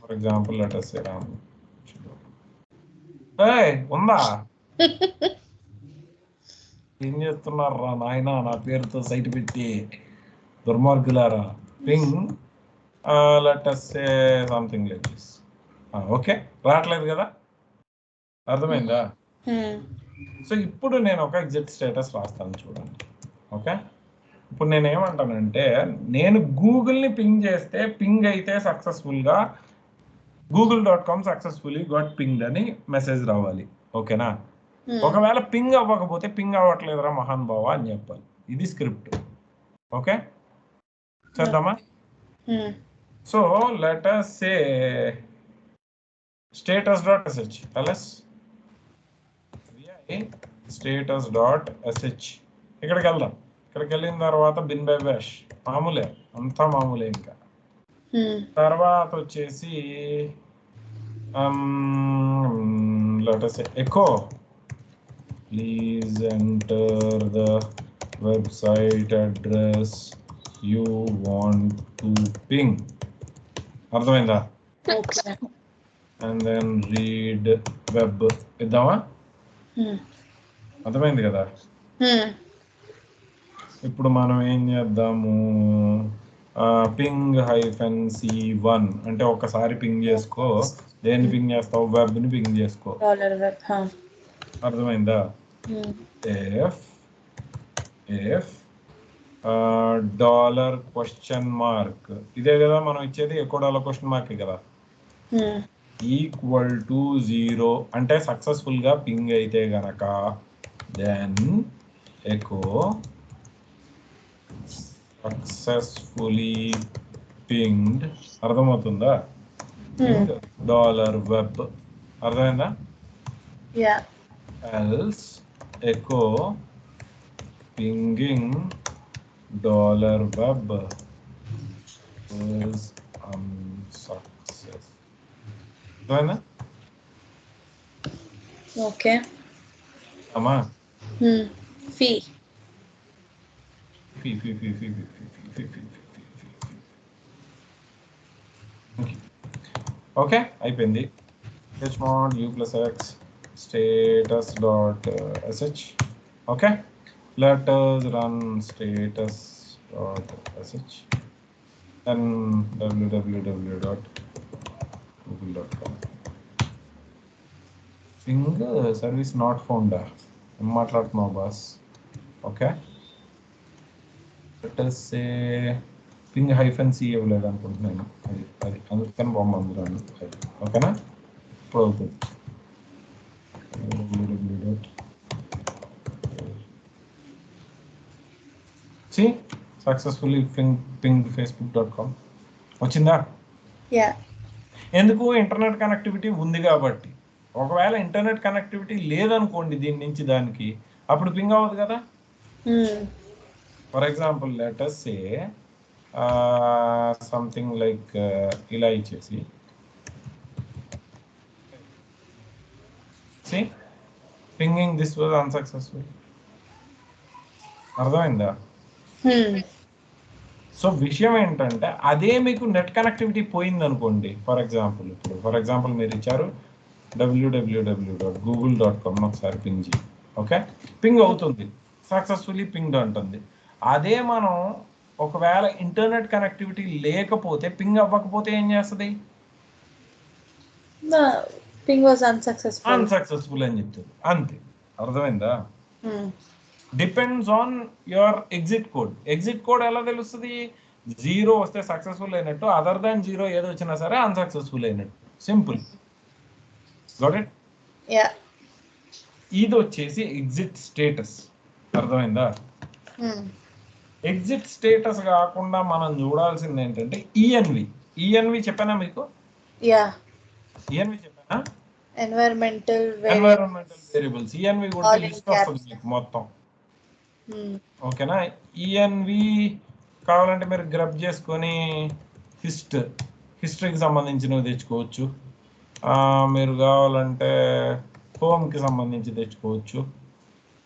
for example, let us say ram. Hey, unda ఏం చేస్తున్నారా నాయన, నా పేరుతో site పెట్టి దుర్మార్గులారా. Ping let us say something like this. ఓకే, రావట్లేదు కదా, అర్థమైందా? సో ఇప్పుడు నేను ఒక ఎగ్జిట్ స్టేటస్ రాస్తాను చూడండి. ఓకే, ఇప్పుడు నేను ఏమంటానంటే, నేను గూగుల్ని పింగ్ చేస్తే పింగ్ అయితే సక్సెస్ఫుల్గా google.com సక్సెస్ఫుల్లీ గాట్ పింగ్డ్ అని మెసేజ్ రావాలి. ఓకేనా, ఒకవేళ పింగ్ అవ్వకపోతే పింగ్ అవ్వట్లేదురా మహాన్ బావా అని చెప్పాలి. ఇది స్క్రిప్ట్. ఓకే, చేద్దామా? So let us say status.sh ls status.sh ఇక్కడికి వెళ్దాం. ఇక్కడికి వెళ్ళిన తర్వాత బిన్ బై బ్యాష్ మామూలే, అంతా మామూలే. ఇంకా తర్వాత వచ్చేసి let us say echo please enter the website address you want to ping. అర్థమైందా? అండ్ దెన్ రీడ్ వెబ్ ఇద్దామా? అర్థమైంది కదా. ఇప్పుడు మనం ఏం చేద్దాము, పింగ్ -c1 అంటే ఒకసారి పింగ్ చేసుకో. దేన్ని పింగ్ చేస్తావు? వెబ్ని పింగ్ చేసుకో. అర్థమైందా? if $? ఇదే కదా మనం ఇచ్చేది, ఎక్కువ $? కదా, ఈక్వల్ టు 0 అంటే సక్సెస్ఫుల్ గా పింగ్ అయితే గనక దెన్ ఎకో సక్సెస్ఫుల్లీ పింగ్డ్. అర్థమవుతుందా? Ping $web. అర్థమైందా? Else echo pinging $web is unsuccess. అర్థమైందా? ఓకే అమ్మా, ఓకే అయిపోయింది. hmod u+x status.sh. Okay, let us run status.sh and www.google.com. Ping service not found. ఏం మాట్లాడుతున్నావు boss? Okay, let us say ping -c ఇవ్వలేదు అనుకుంటున్నాను, అది అందుకని బొమ్మ అందులో. ఓకేనా, ఇప్పుడు అవుతుంది. See, successfully pinged facebook.com. వచ్చిందా? ఎందుకు? ఇంటర్నెట్ కనెక్టివిటీ ఉంది కాబట్టి. ఒకవేళ ఇంటర్నెట్ కనెక్టివిటీ లేదనుకోండి దీని నుంచి దానికి, అప్పుడు పింగ్ అవ్వదు కదా. For example let us say something like ఇలా ఇచ్చేసి see pinging this was unsuccessful. అర్థమైందా? సో విషయం ఏంటంటే, అదే మీకు నెట్ కనెక్టివిటీ పోయింది అనుకోండి. ఫర్ ఎగ్జాంపుల్ మీరు ఇచ్చారు www.google.com ఒకసారి పింగ్ చేయి. ఓకే, పింగ్ అవుతుంది, సక్సెస్ఫుల్లీ పింగ్ అంటుంది. అదే మనం ఒకవేళ ఇంటర్నెట్ కనెక్టివిటీ లేకపోతే, పింగ్ అవ్వకపోతే ఏం చేస్తుంది? పింగ్ వాజ్ అన్సక్సెస్ఫుల్ అని చెప్తుంది. అంతే, అర్థమైందా? Depends on your exit code. Exit code ఎలా తెలుస్తుంది? 0 వస్తే సక్సెస్ఫుల్ అయినట్టు, అదర్ దాన్ 0 ఏదో వచ్చినా సరే అన్సక్సెస్ఫుల్ అయినట్టు. సింపుల్. Got it? ఇది వచ్చేసి ఎగ్జిట్ స్టేటస్. అర్థమైందా? ఎగ్జిట్ స్టేటస్ కాకుండా మనం చూడాల్సింది ఏంటంటే ఈఎన్వి చెప్పానా మీకు? ఈఎన్వి చెప్పానా? Environmental variables. ఈఎన్వి కూడా లిస్ట్ వస్తుంది మీకు మొత్తం. ఓకేనా? ఈఎన్వి కావాలంటే మీరు గ్రబ్ చేసుకొని హిస్టరీకి సంబంధించినవి తెచ్చుకోవచ్చు. మీరు కావాలంటే హోమ్కి సంబంధించి తెచ్చుకోవచ్చు.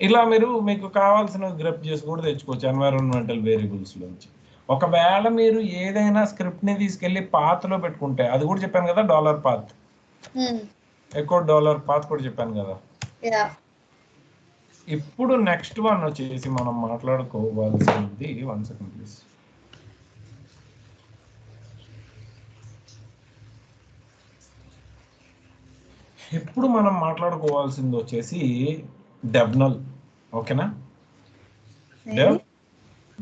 ఇలా మీకు కావాల్సినవి గ్రబ్ చేసి కూడా తెచ్చుకోవచ్చు ఎన్వైరన్మెంటల్ వేరియబుల్స్ నుంచి. ఒకవేళ మీరు ఏదైనా స్క్రిప్ట్ని తీసుకెళ్ళి పాత్లో పెట్టుకుంటే, అది కూడా చెప్పాను కదా, $path, ఎక్కువ $path కూడా చెప్పాను కదా. ఇప్పుడు నెక్స్ట్ వన్ వచ్చేసి మనం మాట్లాడుకోవాల్సింది, 1 సెకండ్ ప్లీజ్. ఇప్పుడు మనం మాట్లాడుకోవాల్సింది వచ్చేసి డెబ్నల్. ఓకేనా?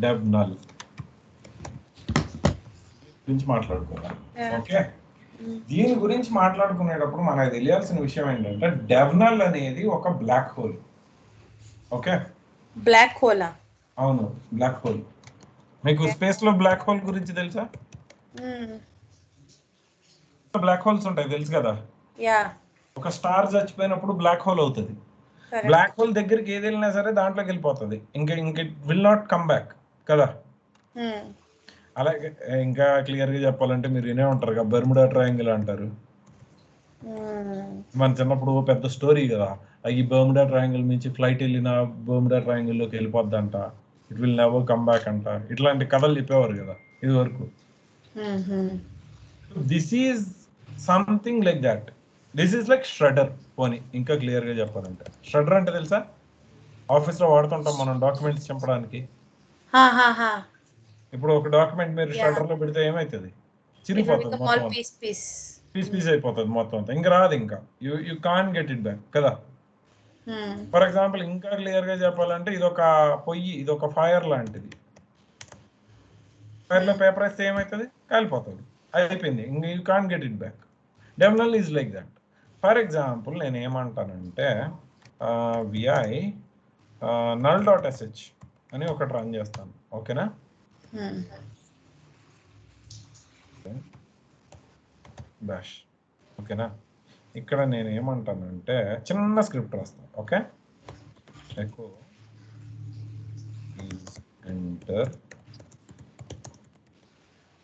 డెబ్నల్ గురించి మాట్లాడుకోవాలి. ఓకే, దీని గురించి మాట్లాడుకునేటప్పుడు మనకు తెలియాల్సిన విషయం ఏంటంటే, డెబ్నల్ అనేది ఒక బ్లాక్ హోల్. ఓకే, బ్లాక్ హోలా? అవును, బ్లాక్ హోల్. మీకు స్పేస్ లో బ్లాక్ హోల్ గురించి తెలుసా? బ్లాక్ హోల్స్ ఉంటాయి, తెలుసు కదా. ఒక స్టార్ చచ్చిపోయినప్పుడు బ్లాక్ హోల్ అవుతుంది. బ్లాక్ హోల్ దగ్గరికి ఏది వెళ్ళినా సరే దాంట్లోకి వెళ్ళిపోతుంది, ఇంక విల్ నాట్ కమ్ బ్యాక్ కదా. అలాగే ఇంకా క్లియర్ గా చెప్పాలంటే, మీరు వినే ఉంటారు కదా, బెర్ముడా ట్రయాంగిల్ అంటారు. మన చిన్నప్పుడు పెద్ద స్టోరీ కదా, ఈ బెర్ముడా ట్రయాంగిల్ నుంచి ఫ్లైట్ వెళ్ళిన బెర్ముడా ట్రయాంగిల్ లోకి వెళ్ళిపోద్దంట, it will never come back అంట. ఇట్లాంటి కథలు చెప్పేవారు కదా ఇది వరకు. This is something like that. This is like shudder. పోనీ ఇంకా క్లియర్ గా చెప్పాలంటే, షడ్డర్ అంటే తెలుసా? ఆఫీస్ లో వాడుతుంటాం మనం డాక్యుమెంట్స్ చంపడానికి. ఇప్పుడు ఒక డాక్యుమెంట్ మీరు షడ్డర్ లో పెడితే ఏమైతుంది? చిరిగిపోతుంది మొత్తం, పీస్ అయిపోతుంది మొత్తం అంతా, ఇంకా రాదు, ఇంకా you can get it back కదా. ఫర్ ఎగ్జాంపుల్ ఇంకా క్లియర్ గా చెప్పాలంటే, ఇదొక పొయ్యి, ఇదొక ఫైర్ లాంటిది. ఫైర్ లో పేపర్ వేస్తే ఏమవుతుంది? కాలిపోతుంది, అయిపోయింది, ఇంకా you can get it back. Dev null is like that. For example నేను ఏమంటానంటే, విఐ null.sh అని ఒకటి రన్ చేస్తాను. ఓకేనా? డాష్. ఓకేనా? ఇక్కడ నేను ఏమంటానంటే, చిన్న స్క్రిప్ట్ రాస్తాను. ఓకే, ఎకో ఎంటర్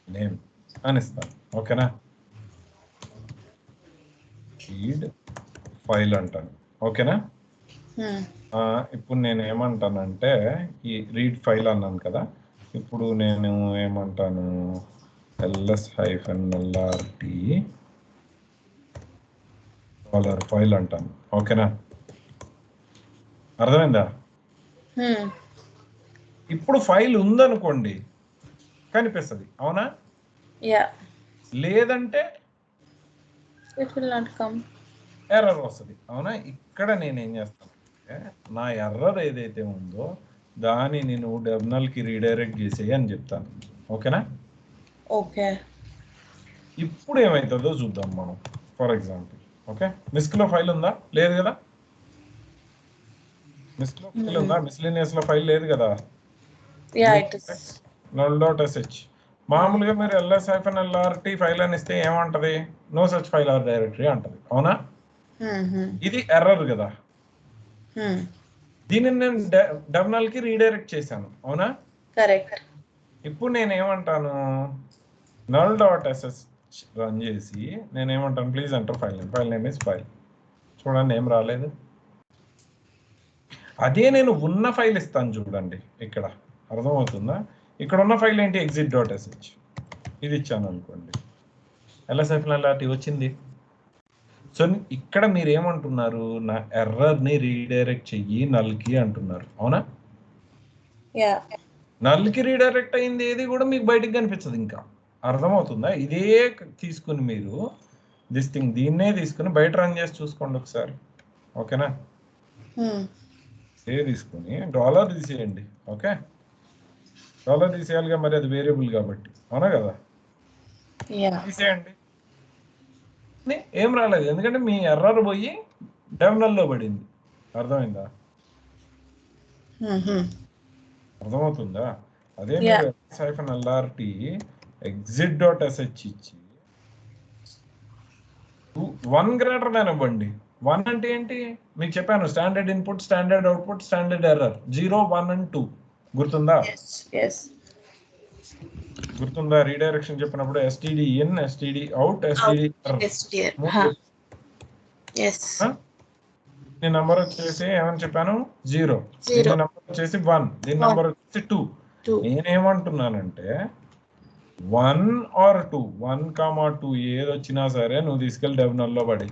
నేమ్ అని ఇస్తాను. ఓకేనా? రీడ్ ఫైల్ అంటాను. ఓకేనా? ఇప్పుడు నేను ఏమంటానంటే, ఈ రీడ్ ఫైల్ అన్నాను కదా, ఇప్పుడు నేను ఏమంటాను, ls-lrt $file అంటాను. ఓకేనా? అర్థమైందా? ఇప్పుడు ఫైల్ ఉందనుకోండి కనిపిస్తుంది, అవునా? లేదంటే ఎర్రర్ వస్తుంది, అవునా? ఇక్కడ నేనేం చేస్తానంటే, నా ఎర్రర్ ఏదైతే ఉందో దాన్ని నువ్వు డెబ్నల్కి రీడైరెక్ట్ చేసేయి అని చెప్తాను. ఓకేనా? ఓకే, ఇప్పుడు ఏమవుతుందో చూద్దాం మనం. ఫర్ ఎగ్జాంపుల్, ఓకే, మిస్క్లో ఫైల్ ఉందా? లేదు కదా. మిస్క్లో ఫైల్ ఉందా? మిస్లీనియస్ లో ఫైల్ లేదు కదా. null.sh. మామూలుగా మీరు ls-lrt ఫైల్ అని ఇస్తే ఏమంటది? No such file or directory అంటది, అవునా? ఇది ఎర్రర్ కదా. దీనిని నేను డెబ్నల్ కి రీడైరెక్ట్ చేశాను, అవునా? కరెక్ట్. ఇప్పుడు నేను ఏమంటాను, null.sh రన్ చేసి నేను ఏమంటాను, please enter file name. File name is file. చూడండి, ఏం రాలేదు. అదే నేను ఉన్న ఫైల్ ఇస్తాను చూడండి, ఇక్కడ అర్థమవుతుందా? ఇక్కడ ఉన్న ఫైల్ ఏంటి? exit.sh. ఇది ఇచ్చాను అనుకోండి, ls-lrt వచ్చింది. సో ఇక్కడ మీరు ఏమంటున్నారు, నా ఎర్రర్ని రీడైరెక్ట్ చెయ్యి నల్కి అంటున్నారు, అవునా? నల్కి రీడైరెక్ట్ అయింది ఏది కూడా మీకు బయటికి కనిపించదు. ఇంకా అర్థమవుతుందా? ఇదే తీసుకుని మీరు దీన్నే తీసుకుని బయట రన్ చేసి చూసుకోండి ఒకసారి, ఓకేనా? ఏ తీసుకుని డాలర్ తీసేయండి, ఓకే? డాలర్ తీసేయాలిగా, మరి అది వేరియబుల్ కాబట్టి, అవునా కదా? తీసేయండి. ఏం రాలేదు, ఎందుకంటే మీ ఎర్రర్ పోయి టెర్మినల్లో పడింది. అర్థమైందా? అర్థమవుతుందా? అదే మీరు -lrt exit.sh ఇచ్చి 1 గ్రేటర్ దాన్ ఇవ్వండి. 1 అంటే ఏంటి మీకు చెప్పాను, standard input, standard output, standard error, 0, 1 and 2. గుర్తుందా? గుర్తుందా? రీడైరెక్షన్ చెప్పినప్పుడు std in, std out, std దీని నంబర్ వచ్చేసి ఏమని చెప్పాను, 0. దీని నంబర్ వచ్చేసి 1. దీని నంబర్ వచ్చేసి 2. నేనేమంటున్నానంటే 1 or 2, 1, 2 ఏది వచ్చినా సరే నువ్వు తీసుకెళ్ళి టెర్మినల్లో పడి.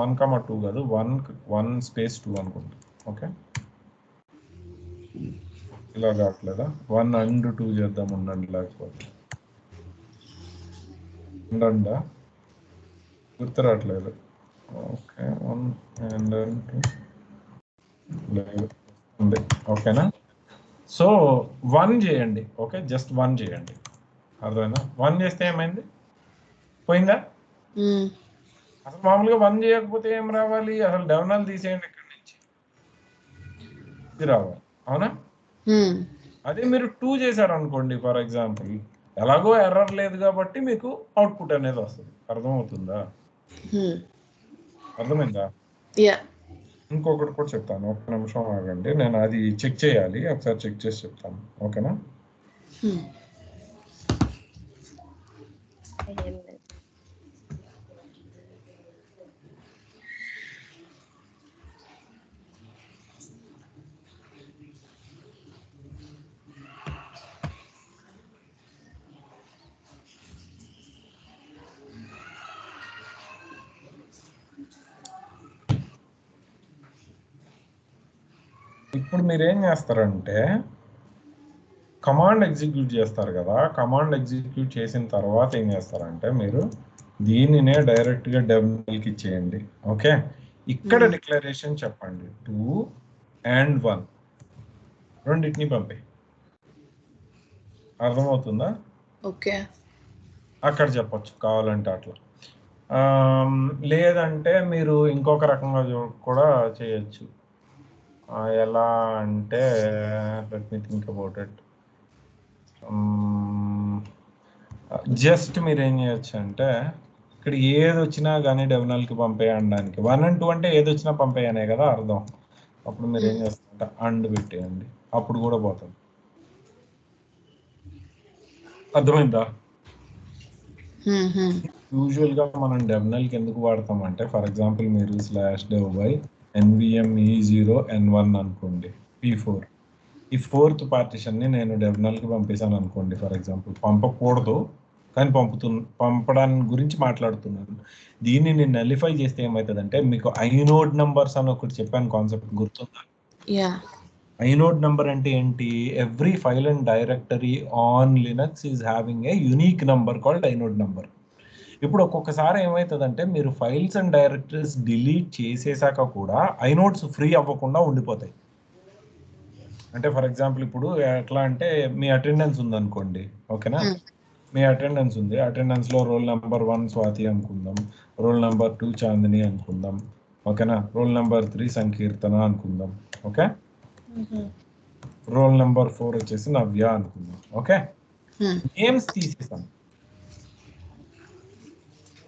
1, 2 కాదు, 1 space 2 అనుకుంటా. ఓకే, ఇలా కావట్లేదా? 1 and 2 చేద్దాం, ఉండండి, లేకపోతే ఉండండా, గుర్తు రావట్లేదు. ఓకే, 1 and 2 లేదు, ఉంది, ఓకేనా? సో 1 చేయండి, ఓకే, జస్ట్ 1 చేయండి. అర్థమైందా? 1 చేస్తే ఏమైంది, పోయిందా? అసలు మామూలుగా 1 చేయకపోతే ఏం రావాలి, అసలు డెవనల్ తీసేయండి ఇక్కడి నుంచి, ఇది రావాలి, అవునా? అదే మీరు 2 చేశారు అనుకోండి ఫర్ ఎగ్జాంపుల్, ఎలాగో ఎర్రర్ లేదు కాబట్టి మీకు అవుట్పుట్ అనేది వస్తుంది. అర్థమవుతుందా? అర్థమైందా? ఇంకొకటి కూడా చెప్తాను, ఒక్క నిమిషం ఆగండి, నేను అది చెక్ చేయాలి, ఒకసారి చెక్ చేసి చెప్తాను, ఓకేనా? ఇప్పుడు మీరు ఏం చేస్తారంటే కమాండ్ ఎగ్జిక్యూట్ చేస్తారు కదా, కమాండ్ ఎగ్జిక్యూట్ చేసిన తర్వాత ఏం చేస్తారంటే మీరు దీనినే డైరెక్ట్గా డెర్మినల్కి ఇచ్చేయండి, ఓకే? ఇక్కడ డిక్లరేషన్ చెప్పండి, 2 and 1 రెండింటిని పంపే. అర్థమవుతుందా? ఓకే, అక్కడ చెప్పచ్చు కావాలంటే అట్లా. లేదంటే మీరు ఇంకొక రకంగా కూడా చేయొచ్చు. ఎలా అంటే let me think about it. Just మీరు ఏం చేయొచ్చు అంటే ఇక్కడ ఏది వచ్చినా కానీ డెర్మినల్కి పంపేయడానికి 1 and 2 అంటే ఏది వచ్చినా పంపేయనే కదా అర్థం. అప్పుడు మీరు ఏం చేస్తారంటే అండ్ పెట్టేయండి, అప్పుడు కూడా పోతుంది. అర్థమైందా? యూజువల్గా మనం డెర్మినల్కి ఎందుకు వాడతాం అంటే, ఫర్ ఎగ్జాంపుల్ మీరు /dev by nvm e0 n1 అనుకోండి, p4, ఈ 4th పార్టిషన్ని నేను డెర్మినల్కి పంపేశాను అనుకోండి ఫర్ ఎగ్జాంపుల్, పంపకూడదు కానీ పంపడానికి గురించి మాట్లాడుతున్నాను. దీన్ని నేను నలిఫై చేస్తే ఏమవుతుందంటే, మీకు ఐనోడ్ నంబర్స్ అని ఒకటి చెప్పాను, కాన్సెప్ట్ గుర్తుందా? ఐనోడ్ నంబర్ అంటే ఏంటి, every file and directory on Linux is having a unique number called inode number. ఇప్పుడు ఒక్కొక్కసారి ఏమవుతుందంటే మీరు ఫైల్స్ అండ్ డైరెక్టరీస్ డిలీట్ చేసేసాక కూడా ఐనోడ్స్ ఫ్రీ అవ్వకుండా ఉండిపోతాయి. అంటే ఫర్ ఎగ్జాంపుల్ ఇప్పుడు ఎట్లా అంటే మీ అటెండెన్స్ ఉందనుకోండి, ఓకేనా? మీ అటెండెన్స్ ఉంది, అటెండెన్స్లో రోల్ నెంబర్ 1 స్వాతి అనుకుందాం, రోల్ నెంబర్ 2 చాందిని అనుకుందాం, ఓకేనా? రోల్ నెంబర్ 3 సంకీర్తన అనుకుందాం, ఓకే? రోల్ నెంబర్ 4 వచ్చేసి నవ్య అనుకుందాం, ఓకే? నేమ్స్ తీసేసాం,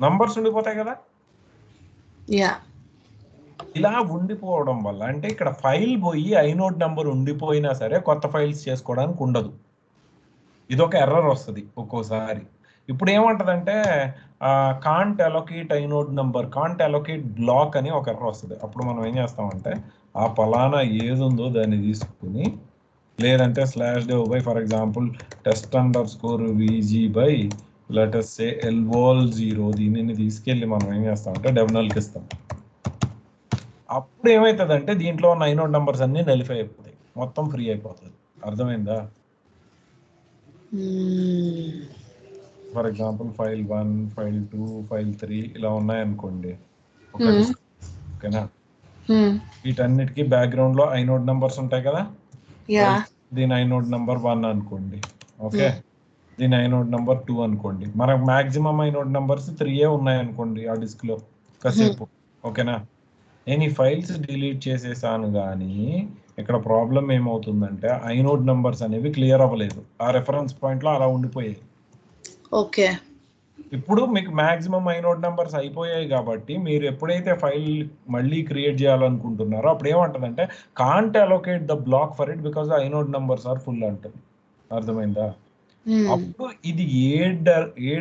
నంబర్స్ ఉండిపోతాయి కదా. ఇలా ఉండిపోవడం వల్ల అంటే ఇక్కడ ఫైల్ పోయి ఐనోడ్ నెంబర్ ఉండిపోయినా సరే కొత్త ఫైల్స్ చేసుకోవడానికి ఉండదు. ఇదొక ఎర్రర్ వస్తుంది ఒక్కోసారి. ఇప్పుడు ఏమంటదంటే can't allocate inode number, can't allocate block అని ఒక ఎర్రర్ వస్తుంది. అప్పుడు మనం ఏం చేస్తామంటే ఆ పలానా ఏది ఉందో దాన్ని తీసుకుని, లేదంటే /dev by for example test_vg by let us say lvol 0 దీనిని తీసుకెళ్ళి మనం ఏం చేస్తామంటే డెవనల్కి ఇస్తాం. అప్పుడు ఏమవుతుందంటే దీంట్లో ఉన్న ఐనోడ్ నంబర్స్ అన్ని నలిఫై అయిపోతాయి, మొత్తం ఫ్రీ అయిపోతుంది. అర్థమైందా? For example file 1, file 2, file 3 ఇలా ఉన్నాయనుకోండి, ఓకేనా? వీటన్నిటికీ బ్యాక్గ్రౌండ్ లో ఐనోడ్ నంబర్స్ ఉంటాయి కదా. దీని ఐనోడ్ నంబర్ 1 అనుకోండి, ఓకే. దీని ఐనోడ్ నంబర్ 2 అనుకోండి. మనకు మాక్సిమం ఐనోడ్ నంబర్స్ 3 ఉన్నాయనుకోండి ఆ డిస్క్ లో కాసేపు, ఓకేనా. నేను ఈ ఫైల్స్ డిలీట్ చేసేసాను, కానీ ఇక్కడ ప్రాబ్లం ఏమవుతుందంటే ఐనోడ్ నంబర్స్ అనేవి క్లియర్ అవ్వలేదు, ఆ రెఫరెన్స్ పాయింట్ లో అలా ఉండిపోయాయి. ఓకే, ఇప్పుడు మీకు మాక్సిమం ఐనోడ్ నంబర్స్ అయిపోయాయి కాబట్టి మీరు ఎప్పుడైతే ఫైల్ మళ్ళీ క్రియేట్ చేయాలనుకుంటున్నారో అప్పుడు ఏమంటుందంటే can't allocate the block for it because inode numbers are full అంటుంది. అర్థమైందా? అప్పుడు ఇది ఏ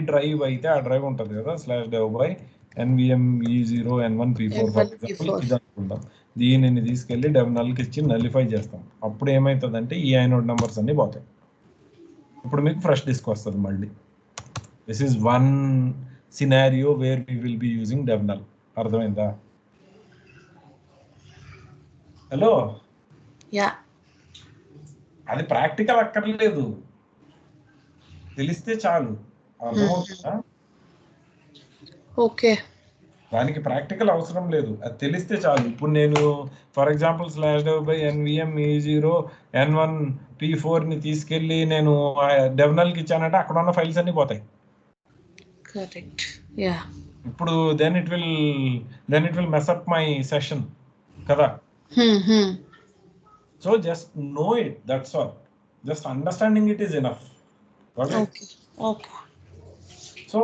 డ్రైవ్ అయితే ఆ డ్రైవ్ ఉంటుంది కదా /dev/by nvme0 n1p4 for example ఇది అనుకుందాం. దీనిని తీసుకెళ్లి డెవనల్కి ఇచ్చి నలిఫై చేస్తాం. అప్పుడు ఏమవుతుందంటే ఈ ఐనోడ్ నంబర్స్ అన్ని పోతాయి. ఇప్పుడు మీకు ఫ్రెష్ డిస్క్ వస్తుంది మళ్ళీ. This is one scenario where we will be using dev null. అర్థమైందా? హలో, అది ప్రాక్టికల్ అక్కర్లేదు, తెలిస్తే చాలు. అర్థమవుతుందా? ఓకే, దానికి ప్రాక్టికల్ అవసరం లేదు, అది తెలిస్తే చాలు. ఇప్పుడు నేను for example /dev/by nvme0 n1p4 ని తీసుకెళ్ళి నేను డెవనల్కి ఇచ్చానంటే అక్కడ ఉన్న ఫైల్స్ అన్ని పోతాయి. కరెక్ట్. ఇప్పుడు then it will mess up my session కదా. So just know it, that's all. Just understanding it is enough. So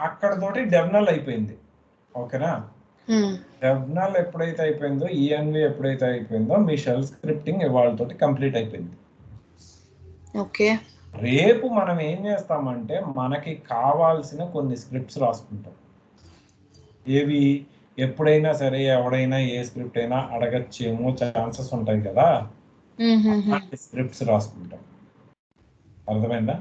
అక్కడ తోటి డెవనల్ అయిపోయింది, ఓకేనా. డెవనల్ ఎప్పుడైతే అయిపోయిందో, ఈఎన్వి ఎప్పుడైతే అయిపోయిందో మీ షెల్ స్క్రిప్టింగ్ ఇవాళతోటి కంప్లీట్ అయిపోయింది. ఓకే, రేపు మనం ఏం చేస్తామంటే మనకి కావాల్సిన కొన్ని స్క్రిప్ట్స్ రాసుకుంటాం. ఏవి? ఎప్పుడైనా సరే ఎవడైనా ఏ స్క్రిప్ట్ అయినా అడగచ్చేమో, ఛాన్సెస్ ఉంటాయి కదా, స్క్రిప్ట్స్ రాసుకుంటాం. అర్థమైందా?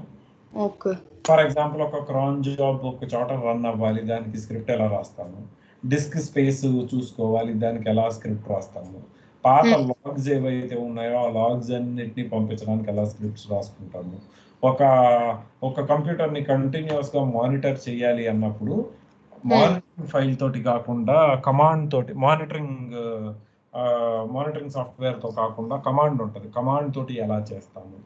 ఓకే. ఫర్ ఎగ్జాంపుల్ ఒక క్రాన్ జాబ్ ఒక చోట రన్ అవ్వాలి, దానికి స్క్రిప్ట్ ఎలా రాస్తాము. డిస్క్ స్పేస్ చూసుకోవాలి, దానికి ఎలా స్క్రిప్ట్ రాస్తాము. పాత లాగ్స్ ఏవైతే ఉన్నాయో ఆ లాగ్స్ అన్నిటిని పంపించడానికి ఎలా స్క్రిప్ట్స్ రాసుకుంటాము. ఒక కంప్యూటర్ని కంటిన్యూస్గా మానిటర్ చేయాలి అన్నప్పుడు మానిటరింగ్ ఫైల్ తోటి కాకుండా కమాండ్ తోటి, మానిటరింగ్ సాఫ్ట్వేర్తో కాకుండా కమాండ్ ఉంటుంది, కమాండ్ తోటి ఎలా చేస్తాము,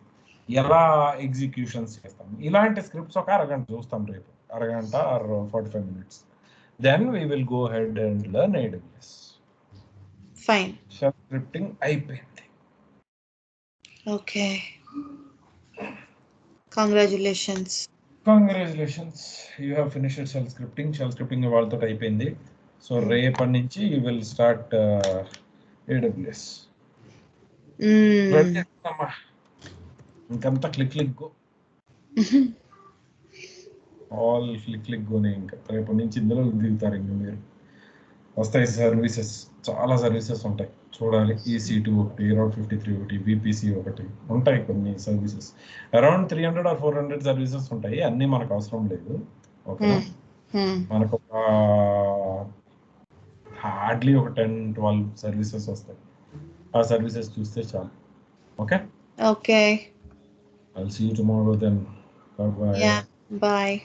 ఎలా ఎగ్జిక్యూషన్స్ చేస్తాము. ఇలాంటి స్క్రిప్ట్స్ ఒక అరగంట చూస్తాం రేపు, అరగంట are 45 minutes. Then we will go ahead and learn AWS. Fine. Shell scripting అయిపోయింది. Okay. Congratulations. You have finished shell scripting. Shell scripting వాళ్ళతో అయిపోయింది. సో రేపటి నుంచి you will start AWS. ఇంకంతా క్లిక్ గో, ఆల్ క్లిక్ గోనే. ఇంకా రేపటి నుంచి ఇందులో దిగుతారు. ఇంకా మీరు వస్తాయి సర్వీసెస్, చాలా సర్వీసెస్ ఉంటాయి చూడాలి. EC2 ఒకటి, Route 53 ఒకటి, VPC ఒకటి ఉంటాయి, కొన్ని సర్వీసెస్ అరౌండ్ 300 or 400 సర్వీసెస్ ఉంటాయి. అన్నీ మనకు అవసరం లేదు, ఓకే. మనకు ఒక హార్డ్లీ ఒక 10-12 సర్వీసెస్ వస్తాయి. ఆ సర్వీసెస్ చూస్తే చాలు, okay. Okay. I'll see you tomorrow then. Bye bye. Yeah, bye.